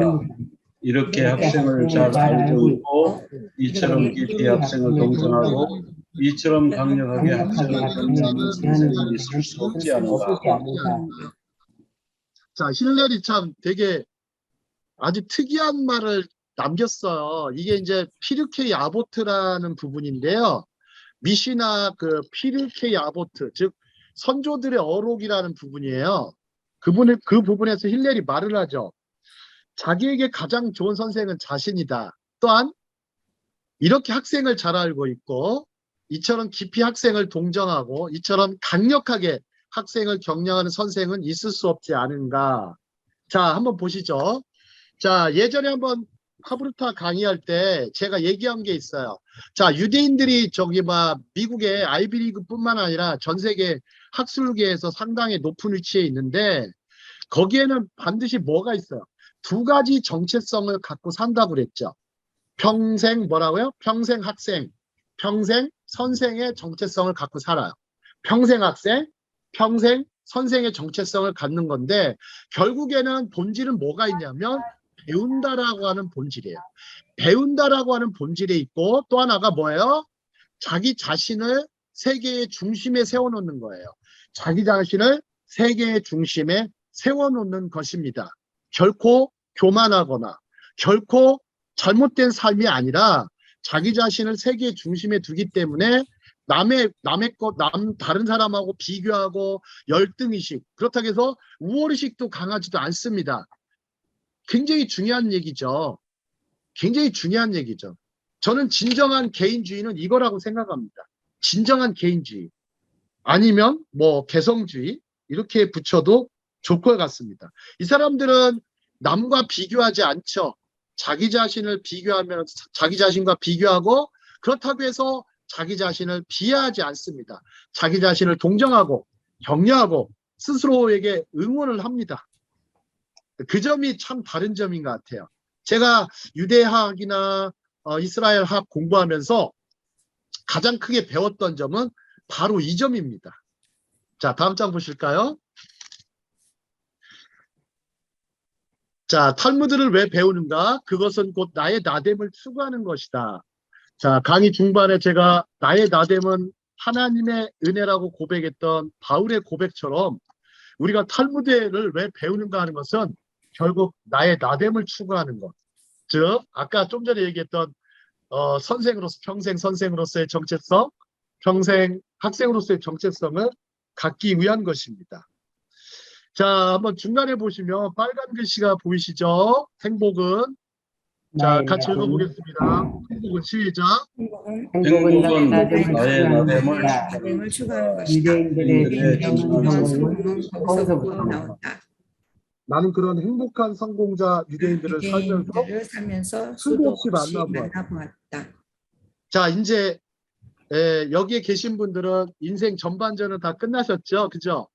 이렇게 학생을 잘 알고 있고 이처럼 깊이 학생을 동정하고 이처럼 강력하게 학생을 격려하는 선생이 있을 수 없지 않은가. 자, 힐렐이 참 되게 아주 특이한 말을 남겼어요. 이게 이제 피르케이 아보트라는 부분인데요. 미시나 그 피르케이 아보트, 즉 선조들의 어록이라는 부분이에요. 그 부분에서 힐렐이 말을 하죠. 자기에게 가장 좋은 선생은 자신이다. 또한 이렇게 학생을 잘 알고 있고 이처럼 깊이 학생을 동정하고 이처럼 강력하게 학생을 격려하는 선생은 있을 수 없지 않은가. 자, 한번 보시죠. 자, 예전에 한번 하브르타 강의할 때 제가 얘기한 게 있어요. 자, 유대인들이 저기 미국의 아이비리그뿐만 아니라 전 세계 학술계에서 상당히 높은 위치에 있는데 거기에는 반드시 뭐가 있어요? 두 가지 정체성을 갖고 산다고 그랬죠. 평생 뭐라고요? 평생 학생, 평생 선생의 정체성을 갖고 살아요. 평생 학생, 평생 선생의 정체성을 갖는 건데 결국에는 본질은 뭐가 있냐면 배운다라고 하는 본질이에요. 배운다라고 하는 본질이 있고 또 하나가 뭐예요? 자기 자신을 세계의 중심에 세워놓는 거예요. 자기 자신을 세계의 중심에 세워놓는 것입니다. 결코 교만하거나 결코 잘못된 삶이 아니라 자기 자신을 세계의 중심에 두기 때문에 다른 사람하고 비교하고 열등의식, 그렇다고 해서 우월의식도 강하지도 않습니다. 굉장히 중요한 얘기죠. 굉장히 중요한 얘기죠. 저는 진정한 개인주의는 이거라고 생각합니다. 진정한 개인주의. 아니면 뭐 개성주의 이렇게 붙여도 조커 같습니다. 이 사람들은 남과 비교하지 않죠. 자기 자신을 비교하면 자기 자신과 비교하고 그렇다고 해서 자기 자신을 비하하지 않습니다. 자기 자신을 동정하고 격려하고 스스로에게 응원을 합니다. 그 점이 참 다른 점인 것 같아요. 제가 유대학이나 이스라엘학 공부하면서 가장 크게 배웠던 점은 바로 이 점입니다. 자, 다음 장 보실까요? 자, 탈무드를 왜 배우는가? 그것은 곧 나의 나됨을 추구하는 것이다. 자, 강의 중반에 제가 나의 나됨은 하나님의 은혜라고 고백했던 바울의 고백처럼 우리가 탈무드를 왜 배우는가 하는 것은 결국 나의 나됨을 추구하는 것. 즉, 아까 좀 전에 얘기했던 선생으로서 평생 선생으로서의 정체성, 평생 학생으로서의 정체성을 갖기 위한 것입니다. 자, 한번 중간에 보시면 빨간 글씨가 보이시죠? 행복은. 자, 나의 같이 나됨. 읽어보겠습니다. 행복은 시작. 행복은 나의 행복은 나의 나됨을 나됨을 추구하는 것이다. 나됨을 추구하는 것이다. 유대인들의 유대인들의 진정한 진정한 성공은 거기서부터 나온다. 나온다. 나는 그런 행복한 성공자 유대인들을 살면서 유대인들을 살면서 수도 수도 없이 없이 만나보았다. 만나보았다. 자, 이제 여기에 계신 분들은 인생 전반전은 다 끝나셨죠? 그죠?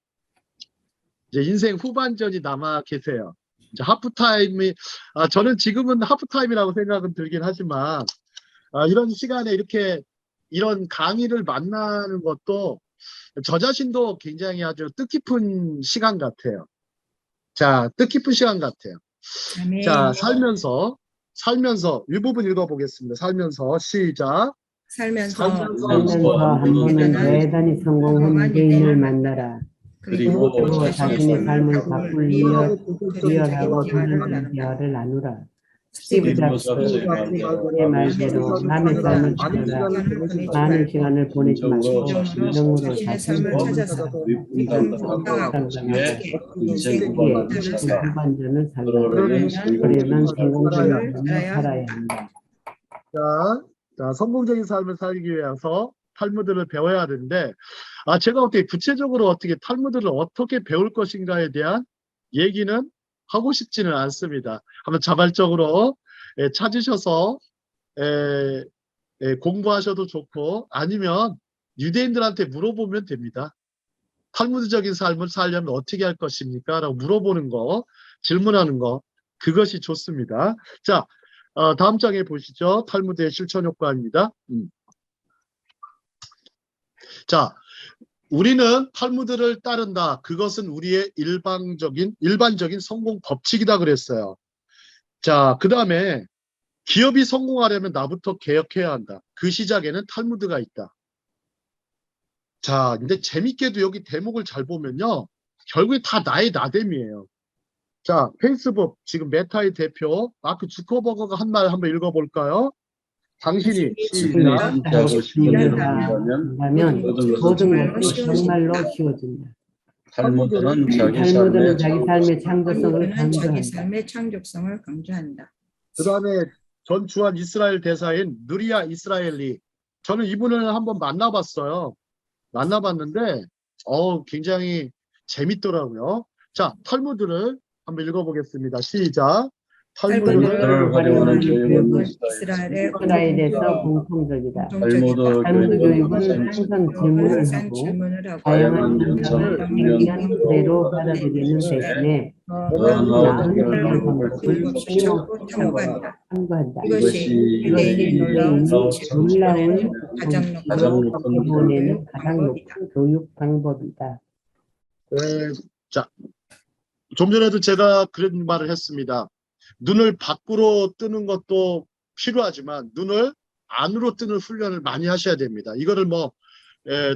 이제 인생 후반전이 남아 계세요. 이제 하프타임이, 저는 지금은 하프타임이라고 생각은 들긴 하지만, 이런 시간에 이렇게 이런 강의를 만나는 것도 저 자신도 굉장히 아주 뜻깊은 시간 같아요. 자, 뜻깊은 시간 같아요. 아멘. 자, 살면서 이 부분 읽어보겠습니다. 살면서 시작. 살면서 살면서 한 번은 대단히 성공한 유대인을 만나라. 그리고 그리고 자신의 삶을 바꿀 리얼하고 도전적인 대화를 나누라. 스티브 잡스의 말대로 남의 삶을 찾아라. 많은 시간을 보내지 말고 진정으로 자신의 자신을 삶을 찾아서 위풍당당하고 인생 후반전을 살라. 그러려면 그러면 성공적인 삶을 삶을 살아야 한다. 자, 성공적인 삶을 살기 위해서 탈무드를 배워야 되는데, 제가 어떻게 구체적으로 어떻게 탈무드를 어떻게 배울 것인가에 대한 얘기는 하고 싶지는 않습니다. 한번 자발적으로 찾으셔서 공부하셔도 좋고, 아니면 유대인들한테 물어보면 됩니다. 탈무드적인 삶을 살려면 어떻게 할 것입니까? 라고 물어보는 거, 질문하는 거, 그것이 좋습니다. 자, 다음 장에 보시죠. 탈무드의 실천 효과입니다. 자, 우리는 탈무드를 따른다. 그것은 우리의 일반적인 성공 법칙이다 그랬어요. 자, 그 다음에 기업이 성공하려면 나부터 개혁해야 한다. 그 시작에는 탈무드가 있다. 자, 근데 재밌게도 여기 대목을 잘 보면요. 결국에 다 나의 나됨이에요. 자, 페이스북 지금 메타의 대표 마크 주커버거가 한 말 한번 읽어볼까요? 당신이 하고 싶은 일을 한다면 한다면 모든 것이 정말로 쉬워진다. 탈무드는 자기 탈무드는 자기 삶의 탈무드는 자기 창조성을 삶의 창조성을 강조한다. 그 다음에 전 주한 이스라엘 대사인 누리아 이스라엘리, 저는 이분을 한번 만나봤어요. 만나봤는데 굉장히 재밌더라고요. 자, 탈무드를 한번 읽어보겠습니다. 시작. 탈무드를 활용하는 교육은 이스라엘에서 공통적이다. 탈무드 탈무드 교육은 교육은 항상 질문을 하고 다양한 현상을 행위한 그대로 받아들이는 대신에 나은 방법을 탐구한다. 이것이 유대인이 놀라운 가장 높은 보내는 가장 높은 교육 방법이다. 자, 좀 전에도 제가 그런 말을 했습니다. 눈을 밖으로 뜨는 것도 필요하지만 눈을 안으로 뜨는 훈련을 많이 하셔야 됩니다. 이거를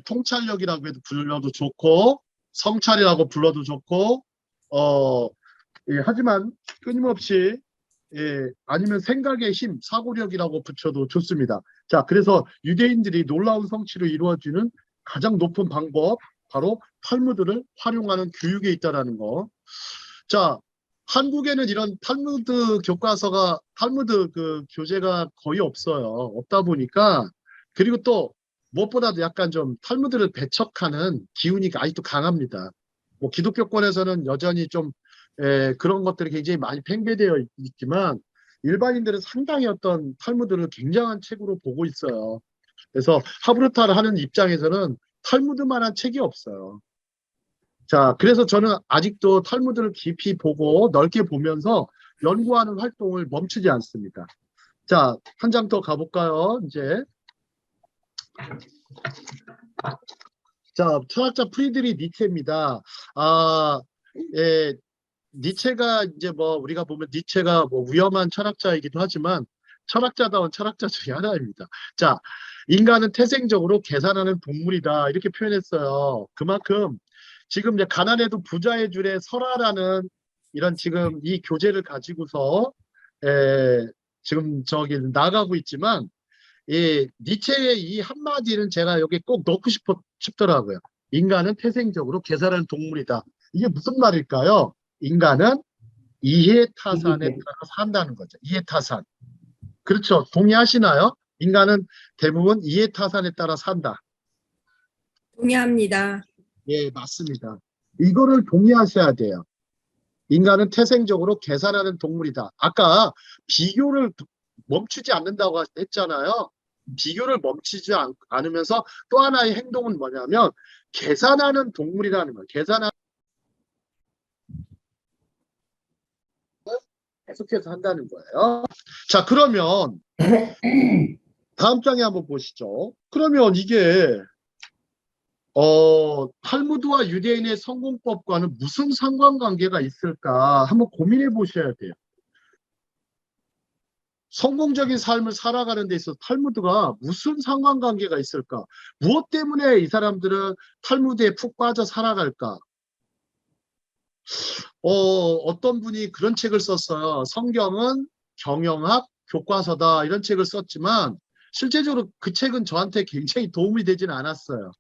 통찰력이라고 해도 불러도 좋고 성찰이라고 불러도 좋고 하지만 끊임없이 아니면 생각의 힘, 사고력이라고 붙여도 좋습니다. 자, 그래서 유대인들이 놀라운 성취를 이루어지는 가장 높은 방법, 바로 탈무드를 활용하는 교육에 있다라는 거. 자, 한국에는 이런 탈무드 교재가 거의 없어요. 없다 보니까, 그리고 또 무엇보다도 약간 좀 탈무드를 배척하는 기운이 아직도 강합니다. 뭐 기독교권에서는 여전히 좀 그런 것들이 굉장히 많이 팽배되어 있지만 일반인들은 상당히 어떤 탈무드를 굉장한 책으로 보고 있어요. 그래서 하브르타를 하는 입장에서는 탈무드만한 책이 없어요. 자, 그래서 저는 아직도 탈무드를 깊이 보고 넓게 보면서 연구하는 활동을 멈추지 않습니다. 자, 한 장 더 가볼까요? 이제. 자, 철학자 프리드리 니체입니다. 예, 니체가 이제 뭐 우리가 보면 니체가 뭐 위험한 철학자이기도 하지만 철학자다운 철학자 중에 하나입니다. 자, 인간은 태생적으로 계산하는 동물이다 이렇게 표현했어요. 그만큼 지금 이제 가난해도 부자의 줄에 서라라는 이런 지금 이 교재를 가지고서 지금 저기 나가고 있지만 이 니체의 이 한마디는 제가 여기 꼭 넣고 싶더라고요. 인간은 태생적으로 계산하는 동물이다. 이게 무슨 말일까요? 인간은 이해타산에 따라 산다는 거죠. 이해타산. 그렇죠. 동의하시나요? 인간은 대부분 이해타산에 따라 산다. 동의합니다. 예, 맞습니다. 이거를 동의하셔야 돼요. 인간은 태생적으로 계산하는 동물이다. 아까 비교를 멈추지 않는다고 했잖아요. 비교를 멈추지 않으면서 또 하나의 행동은 뭐냐면 계산하는 동물이라는 거예요. 계산하는 계속해서 한다는 거예요. 자, 그러면 다음 장에 한번 보시죠. 그러면 이게 탈무드와 유대인의 성공법과는 무슨 상관관계가 있을까 한번 고민해 보셔야 돼요. 성공적인 삶을 살아가는 데 있어서 탈무드가 무슨 상관관계가 있을까? 무엇 때문에 이 사람들은 탈무드에 푹 빠져 살아갈까? 어떤 분이 그런 책을 썼어요. 성경은 경영학 교과서다 이런 책을 썼지만 실제적으로 그 책은 저한테 굉장히 도움이 되지는 않았어요.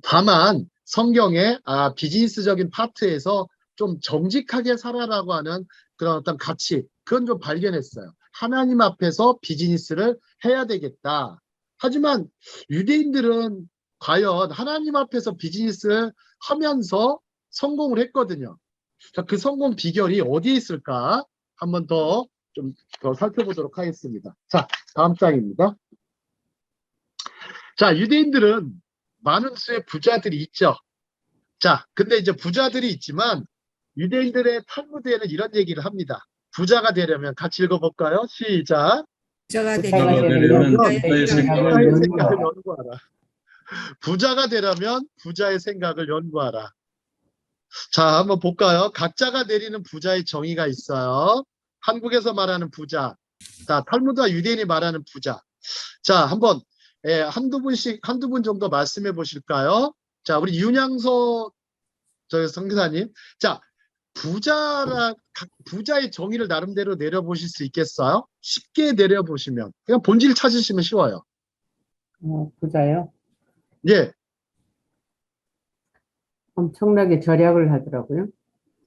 다만 성경의 비즈니스적인 파트에서 좀 정직하게 살아라고 하는 그런 어떤 가치 그건 좀 발견했어요. 하나님 앞에서 비즈니스를 해야 되겠다. 하지만 유대인들은 과연 하나님 앞에서 비즈니스를 하면서 성공을 했거든요. 자, 그 성공 비결이 어디에 있을까? 한번 더 좀 더 살펴보도록 하겠습니다. 자, 다음 장입니다. 자, 유대인들은 많은 수의 부자들이 있죠. 자, 근데 이제 부자들이 있지만 유대인들의 탈무드에는 이런 얘기를 합니다. 부자가 되려면 같이 읽어볼까요? 시작. 부자가 부자가 되려면 되려면 부자의 생각을 부자의 연구하라. 생각을 연구하라. 부자가 되려면 부자의 생각을 연구하라. 자, 한번 볼까요? 각자가 내리는 부자의 정의가 있어요. 한국에서 말하는 부자. 자, 탈무드와 유대인이 말하는 부자. 자, 한번 한두 분 정도 말씀해 보실까요? 자, 우리 윤양서 성기사님. 자, 부자의 정의를 나름대로 내려보실 수 있겠어요? 쉽게 내려보시면. 그냥 본질 찾으시면 쉬워요. 부자요? 예. 엄청나게 절약을 하더라고요.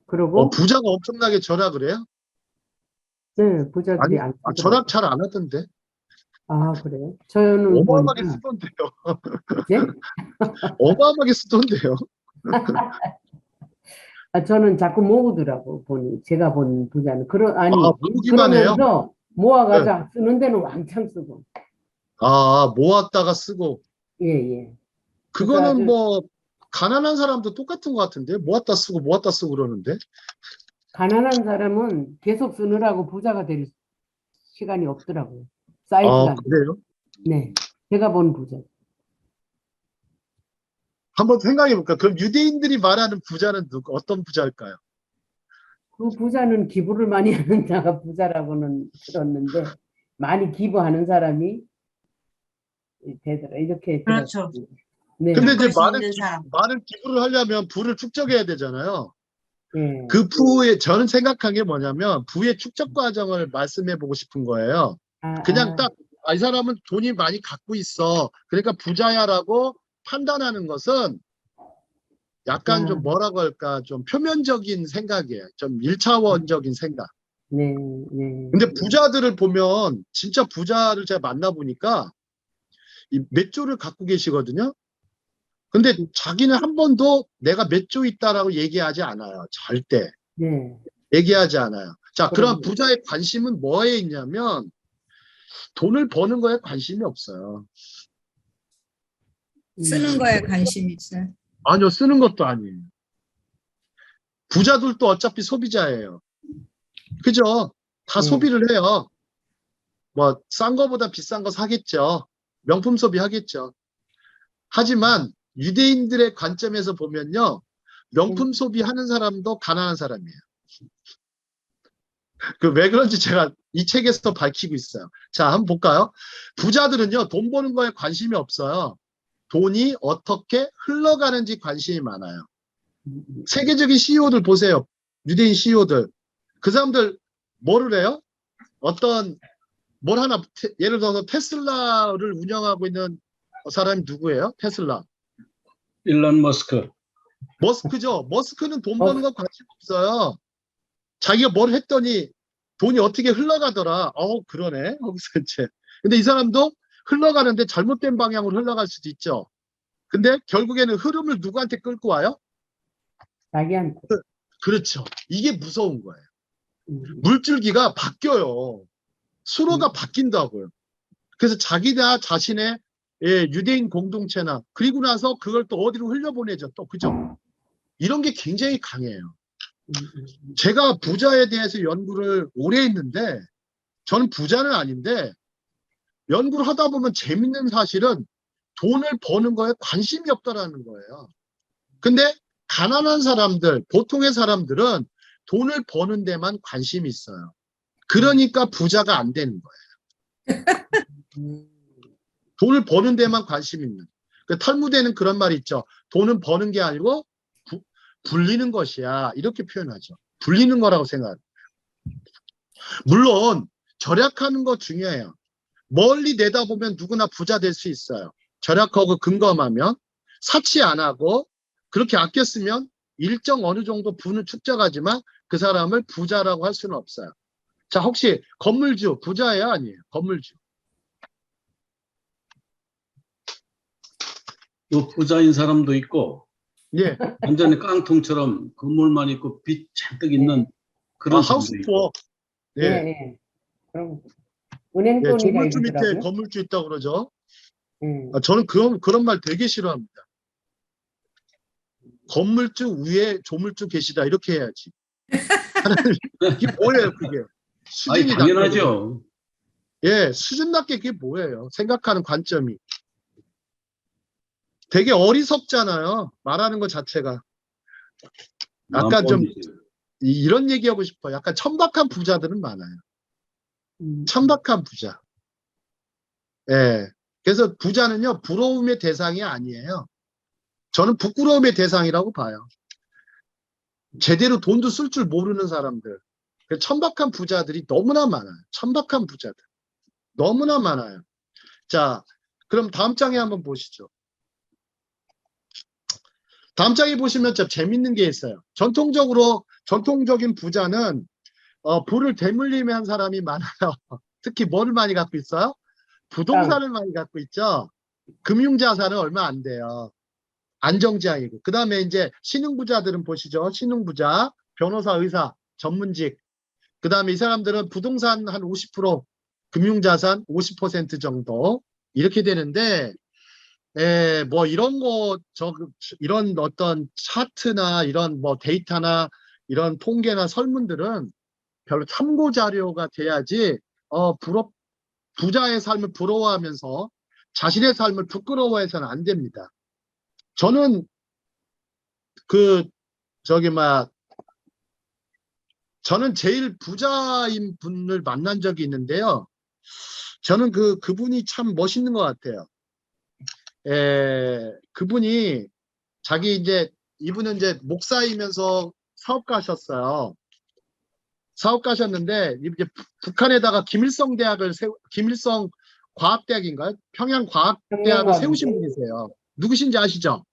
그리고 부자가 엄청나게 절약을 해요? 네, 부자들이 안 쓰더라고요. 절약 잘 안 하던데. 그래요? 저는 어마어마하게 보니까 쓰던데요. 예? 어마어마하게 쓰던데요. 저는 자꾸 모으더라고 보니 제가 본 부자는 모으기만 해요? 그러면서 모아가지고 쓰는 데는 왕창 쓰고 모았다가 쓰고. 예. 그거는 뭐 가난한 사람도 똑같은 것 같은데 모았다 쓰고 그러는데. 가난한 사람은 계속 쓰느라고 부자가 될 시간이 없더라고요. 사이즈가. 그래요? 네, 제가 본 부자. 한번 생각해 볼까? 그럼 유대인들이 말하는 부자는 어떤 부자일까요? 그 부자는 기부를 많이 하는 자가 부자라고는 들었는데 많이 기부하는 사람이 되더라. 이렇게 그렇죠. 들었습니다. 네. 근데 이제 그럴 수 있는 사람. 많은 기부를 하려면 부를 축적해야 되잖아요. 예. 그 부의 저는 생각한 게 뭐냐면 부의 축적 과정을 말씀해 보고 싶은 거예요. 그냥 딱 이 사람은 돈이 많이 갖고 있어. 그러니까 부자야라고 판단하는 것은 약간 좀 뭐라고 할까 좀 표면적인 생각이에요. 좀 1차원적인 생각. 네. 근데 부자들을 보면 진짜 부자를 제가 만나보니까 몇 조를 갖고 계시거든요. 근데 자기는 한 번도 내가 몇 조 있다라고 얘기하지 않아요. 절대. 네. 얘기하지 않아요. 자, 그럼 그럼요. 부자의 관심은 뭐에 있냐면 돈을 버는 거에 관심이 없어요. 쓰는 거에 관심이 있어요. 아니요, 쓰는 것도 아니에요. 부자들도 어차피 소비자예요. 그죠? 다 네. 소비를 해요. 뭐, 싼 거보다 비싼 거 사겠죠. 명품 소비 하겠죠. 하지만 유대인들의 관점에서 보면요. 명품 소비하는 사람도 가난한 사람이에요. 그 왜 그런지 제가 이 책에서 밝히고 있어요. 자, 한번 볼까요? 부자들은요, 돈 버는 거에 관심이 없어요. 돈이 어떻게 흘러가는지 관심이 많아요. 세계적인 CEO들 보세요. 유대인 CEO들. 그 사람들 뭐를 해요? 뭘 하나, 예를 들어서 테슬라를 운영하고 있는 사람이 누구예요? 테슬라. 일론 머스크. 머스크죠. 머스크는 돈 버는 거 관심 없어요. 자기가 뭘 했더니 돈이 어떻게 흘러가더라. 그러네. 거기서 이제. 근데 이 사람도 흘러가는데 잘못된 방향으로 흘러갈 수도 있죠. 근데 결국에는 흐름을 누구한테 끌고 와요? 자기한테. 그렇죠. 이게 무서운 거예요. 음. 물줄기가 바뀌어요. 수로가 바뀐다고요. 그래서 자기나 자신의 유대인 공동체나 그리고 나서 그걸 또 어디로 흘려보내죠. 또 그죠? 이런 게 굉장히 강해요. 제가 부자에 대해서 연구를 오래 했는데 저는 부자는 아닌데 연구를 하다 보면 재밌는 사실은 돈을 버는 거에 관심이 없다라는 거예요. 근데 가난한 사람들, 보통의 사람들은 돈을 버는 데만 관심이 있어요. 그러니까 부자가 안 되는 거예요. 돈을 버는 데만 관심이 있는. 그 탈무드에는 그런 말이 있죠. 돈은 버는 게 아니고 불리는 것이야. 이렇게 표현하죠. 불리는 거라고 생각해요. 물론 절약하는 거 중요해요. 멀리 내다보면 누구나 부자 될 수 있어요. 절약하고 근검하면 사치 안 하고 그렇게 아껴 쓰면 일정 어느 정도 부는 축적하지만 그 사람을 부자라고 할 수는 없어요. 자, 혹시 건물주 부자예요? 아니에요? 건물주. 또 부자인 사람도 있고 예. 완전히 깡통처럼 건물만 있고 빚 잔뜩 있는 그런 사람도 하우스 있고. 투어. 예, 예. 예. 그럼 은행 예, 돈이가 조물주 밑에 이러더라고요. 건물주 있다고 그러죠. 예. 저는 그런 말 되게 싫어합니다. 건물주 위에 조물주 계시다 이렇게 해야지. 이게 뭐예요, 그게? 아니, 수준이 당연하죠. 예, 수준 낮게 그게 뭐예요? 생각하는 관점이. 되게 어리석잖아요. 말하는 것 자체가. 약간 좀 만번이지. 이런 얘기하고 싶어요. 약간 천박한 부자들은 많아요. 천박한 부자. 예. 그래서 부자는요, 부러움의 대상이 아니에요. 저는 부끄러움의 대상이라고 봐요. 제대로 돈도 쓸 줄 모르는 사람들. 천박한 부자들이 너무나 많아요. 천박한 부자들. 너무나 많아요. 자, 그럼 다음 장에 한번 보시죠. 다음 장에 보시면 좀 재밌는 게 있어요. 전통적인 부자는 부를 대물림에 한 사람이 많아요. 특히 뭐를 많이 갖고 있어요? 부동산을 많이 갖고 있죠. 금융자산은 얼마 안 돼요. 안정지향이고. 그 다음에 이제 신흥부자들은 보시죠. 신흥부자, 변호사, 의사, 전문직. 그 다음에 이 사람들은 부동산 한 50%, 금융자산 50% 정도 이렇게 되는데 뭐 이런 어떤 차트나 이런 뭐 데이터나 이런 통계나 설문들은 별로 참고 자료가 돼야지 부자의 삶을 부러워하면서 자신의 삶을 부끄러워해서는 안 됩니다. 저는 저는 제일 부자인 분을 만난 적이 있는데요. 저는 그분이 참 멋있는 것 같아요. 그분이 이분은 이제 목사이면서 사업가셨어요. 사업가셨는데 이제 북한에다가 김일성 과학대학인가요? 평양과학대학을 세우신 분이세요. 누구신지 아시죠?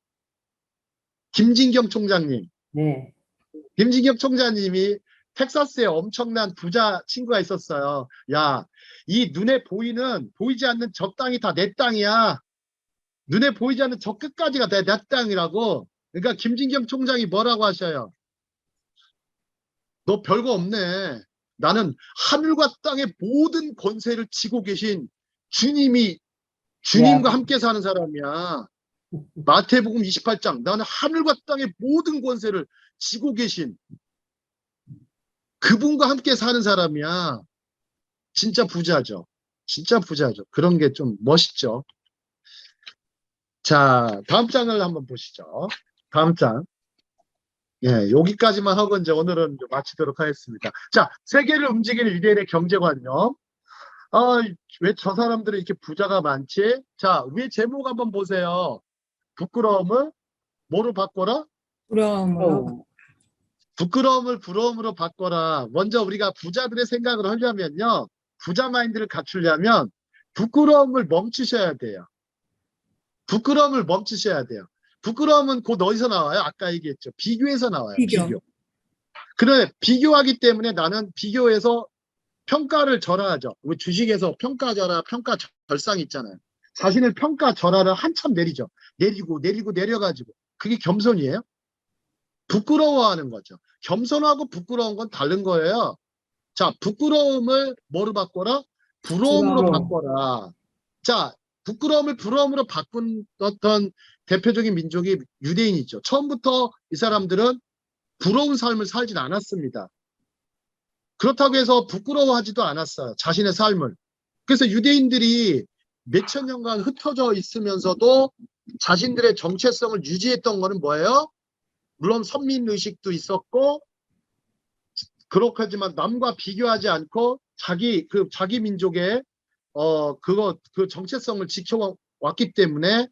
김진경 총장님. 네. 김진경 총장님이 텍사스에 엄청난 부자 친구가 있었어요. 야, 이 눈에 보이지 않는 저 땅이 다 내 땅이야. 눈에 보이지 않는 저 끝까지가 내 땅이라고. 그러니까 김진경 총장이 뭐라고 하셔요? 너 별거 없네. 나는 하늘과 땅의 모든 권세를 쥐고 계신 주님과 함께 사는 사람이야. 마태복음 28장. 나는 하늘과 땅의 모든 권세를 쥐고 계신 그분과 함께 사는 사람이야. 진짜 부자죠. 진짜 부자죠. 그런 게 좀 멋있죠. 자, 다음 장을 한번 보시죠. 다음 장. 예, 여기까지만 하고 이제 오늘은 마치도록 하겠습니다. 자, 세계를 움직이는 유대인의 경제관념. 왜 저 사람들은 이렇게 부자가 많지? 자, 위에 제목 한번 보세요. 부끄러움을 뭐로 바꿔라? 부러움으로. 부끄러움을 부러움으로 바꿔라. 먼저 우리가 부자들의 생각을 하려면요. 부자 마인드를 갖추려면 부끄러움을 멈추셔야 돼요. 부끄러움을 멈추셔야 돼요. 부끄러움은 곧 어디서 나와요? 아까 얘기했죠. 비교에서 나와요. 비교. 그래, 비교하기 때문에 나는 비교해서 평가를 절하하죠. 우리 주식에서 평가절하, 평가절상 있잖아요. 자신을 평가절하를 한참 내리죠. 내리고 내려가지고. 그게 겸손이에요? 부끄러워하는 거죠. 겸손하고 부끄러운 건 다른 거예요. 자, 부끄러움을 뭐로 바꿔라? 부러움으로 바꿔라. 자, 부끄러움을 부러움으로 바꾼 어떤 대표적인 민족이 유대인이죠. 처음부터 이 사람들은 부러운 삶을 살진 않았습니다. 그렇다고 해서 부끄러워하지도 않았어요. 자신의 삶을. 그래서 유대인들이 몇천 년간 흩어져 있으면서도 자신들의 정체성을 유지했던 거는 뭐예요? 물론 선민의식도 있었고, 그렇지만 남과 비교하지 않고 자기 민족의 그 정체성을 지켜왔기 때문에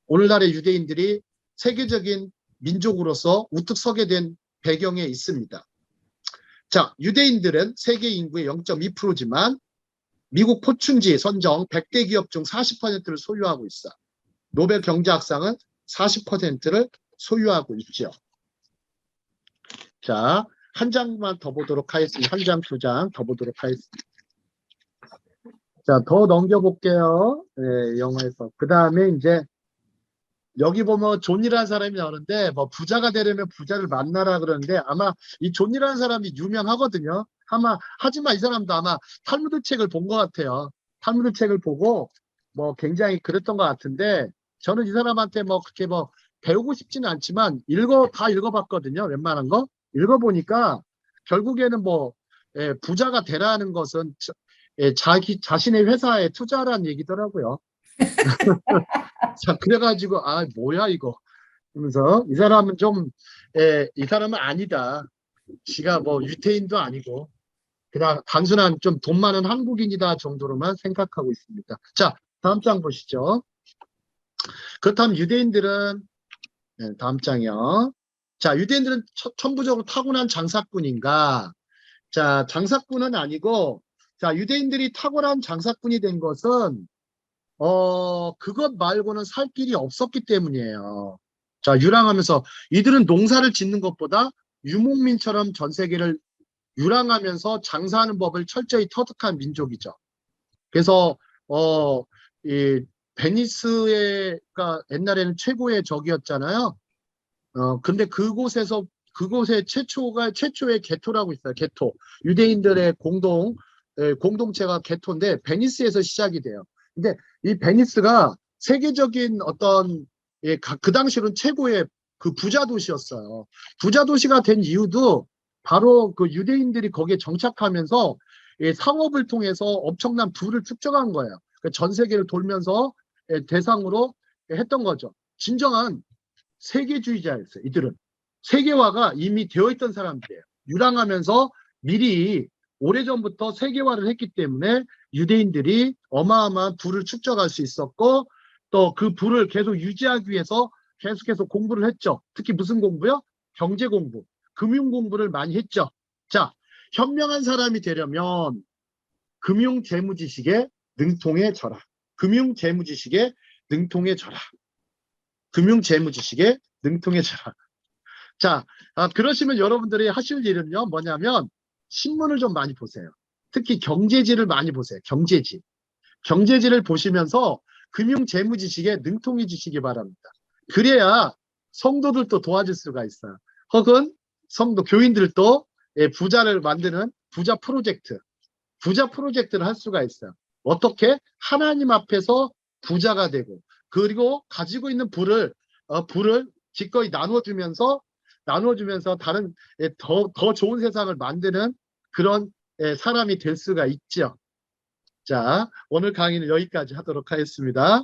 오늘날의 유대인들이 세계적인 민족으로서 우뚝 서게 된 배경에 있습니다. 자, 유대인들은 세계 인구의 0.2%지만 미국 포춘지 선정 100대 기업 중 40%를 소유하고 있어. 노벨 경제학상은 40%를 소유하고 있죠. 자, 한 장만 더 보도록 하겠습니다. 한 장, 두 장 더 보도록 하겠습니다. 자, 더 넘겨볼게요. 네, 영어에서. 그 다음에 이제 여기 보면 존이라는 사람이 나오는데 뭐 부자가 되려면 부자를 만나라 그러는데 아마 이 존이라는 사람이 유명하거든요. 하지만 이 사람도 아마 탈무드 책을 본 것 같아요. 탈무드 책을 보고 뭐 굉장히 그랬던 것 같은데 저는 이 사람한테 뭐 그렇게 뭐 배우고 싶지는 않지만 다 읽어봤거든요. 웬만한 거 읽어보니까 결국에는 뭐 부자가 되라는 것은 자신의 회사에 투자하라는 얘기더라고요. 자, 그래가지고 뭐야 이거 그러면서 이 사람은 이 사람은 아니다. 지가 뭐 유태인도 아니고 그냥 단순한 좀 돈 많은 한국인이다 정도로만 생각하고 있습니다. 자, 다음 장 보시죠. 그렇다면 유대인들은 다음 장이요. 자, 유대인들은 천부적으로 타고난 장사꾼인가? 자, 장사꾼은 아니고 자, 유대인들이 탁월한 장사꾼이 된 것은 그것 말고는 살 길이 없었기 때문이에요. 자, 유랑하면서 이들은 농사를 짓는 것보다 유목민처럼 전 세계를 유랑하면서 장사하는 법을 철저히 터득한 민족이죠. 그래서 이 베니스가 옛날에는 최고의 적이었잖아요. 근데 그곳에 최초의 게토라고 있어요. 게토. 유대인들의 공동체가 게토인데 베니스에서 시작이 돼요. 근데 이 베니스가 세계적인 어떤 그 당시로는 최고의 그 부자 도시였어요. 부자 도시가 된 이유도 바로 그 유대인들이 거기에 정착하면서 상업을 통해서 엄청난 부를 축적한 거예요. 전 세계를 돌면서 대상으로 했던 거죠. 진정한 세계주의자였어요. 이들은 세계화가 이미 되어 있던 사람들이에요. 유랑하면서 미리 오래전부터 세계화를 했기 때문에 유대인들이 어마어마한 부를 축적할 수 있었고 또 그 부를 계속 유지하기 위해서 계속해서 공부를 했죠. 특히 무슨 공부요? 경제 공부, 금융 공부를 많이 했죠. 자, 현명한 사람이 되려면 금융 재무 지식에 능통해져라. 금융 재무 지식에 능통해져라. 금융 재무 지식에 능통해져라. 자, 그러시면 여러분들이 하실 일은요, 뭐냐면 신문을 좀 많이 보세요. 특히 경제지를 많이 보세요. 경제지를 보시면서 금융 재무지식에 능통해지시기 바랍니다. 그래야 성도들도 도와줄 수가 있어요. 혹은 성도 교인들도 부자를 만드는 부자 프로젝트를 할 수가 있어요. 어떻게? 하나님 앞에서 부자가 되고, 그리고 가지고 있는 부를 기꺼이 나눠주면서 다른 더 좋은 세상을 만드는 그런 사람이 될 수가 있죠. 자, 오늘 강의는 여기까지 하도록 하겠습니다.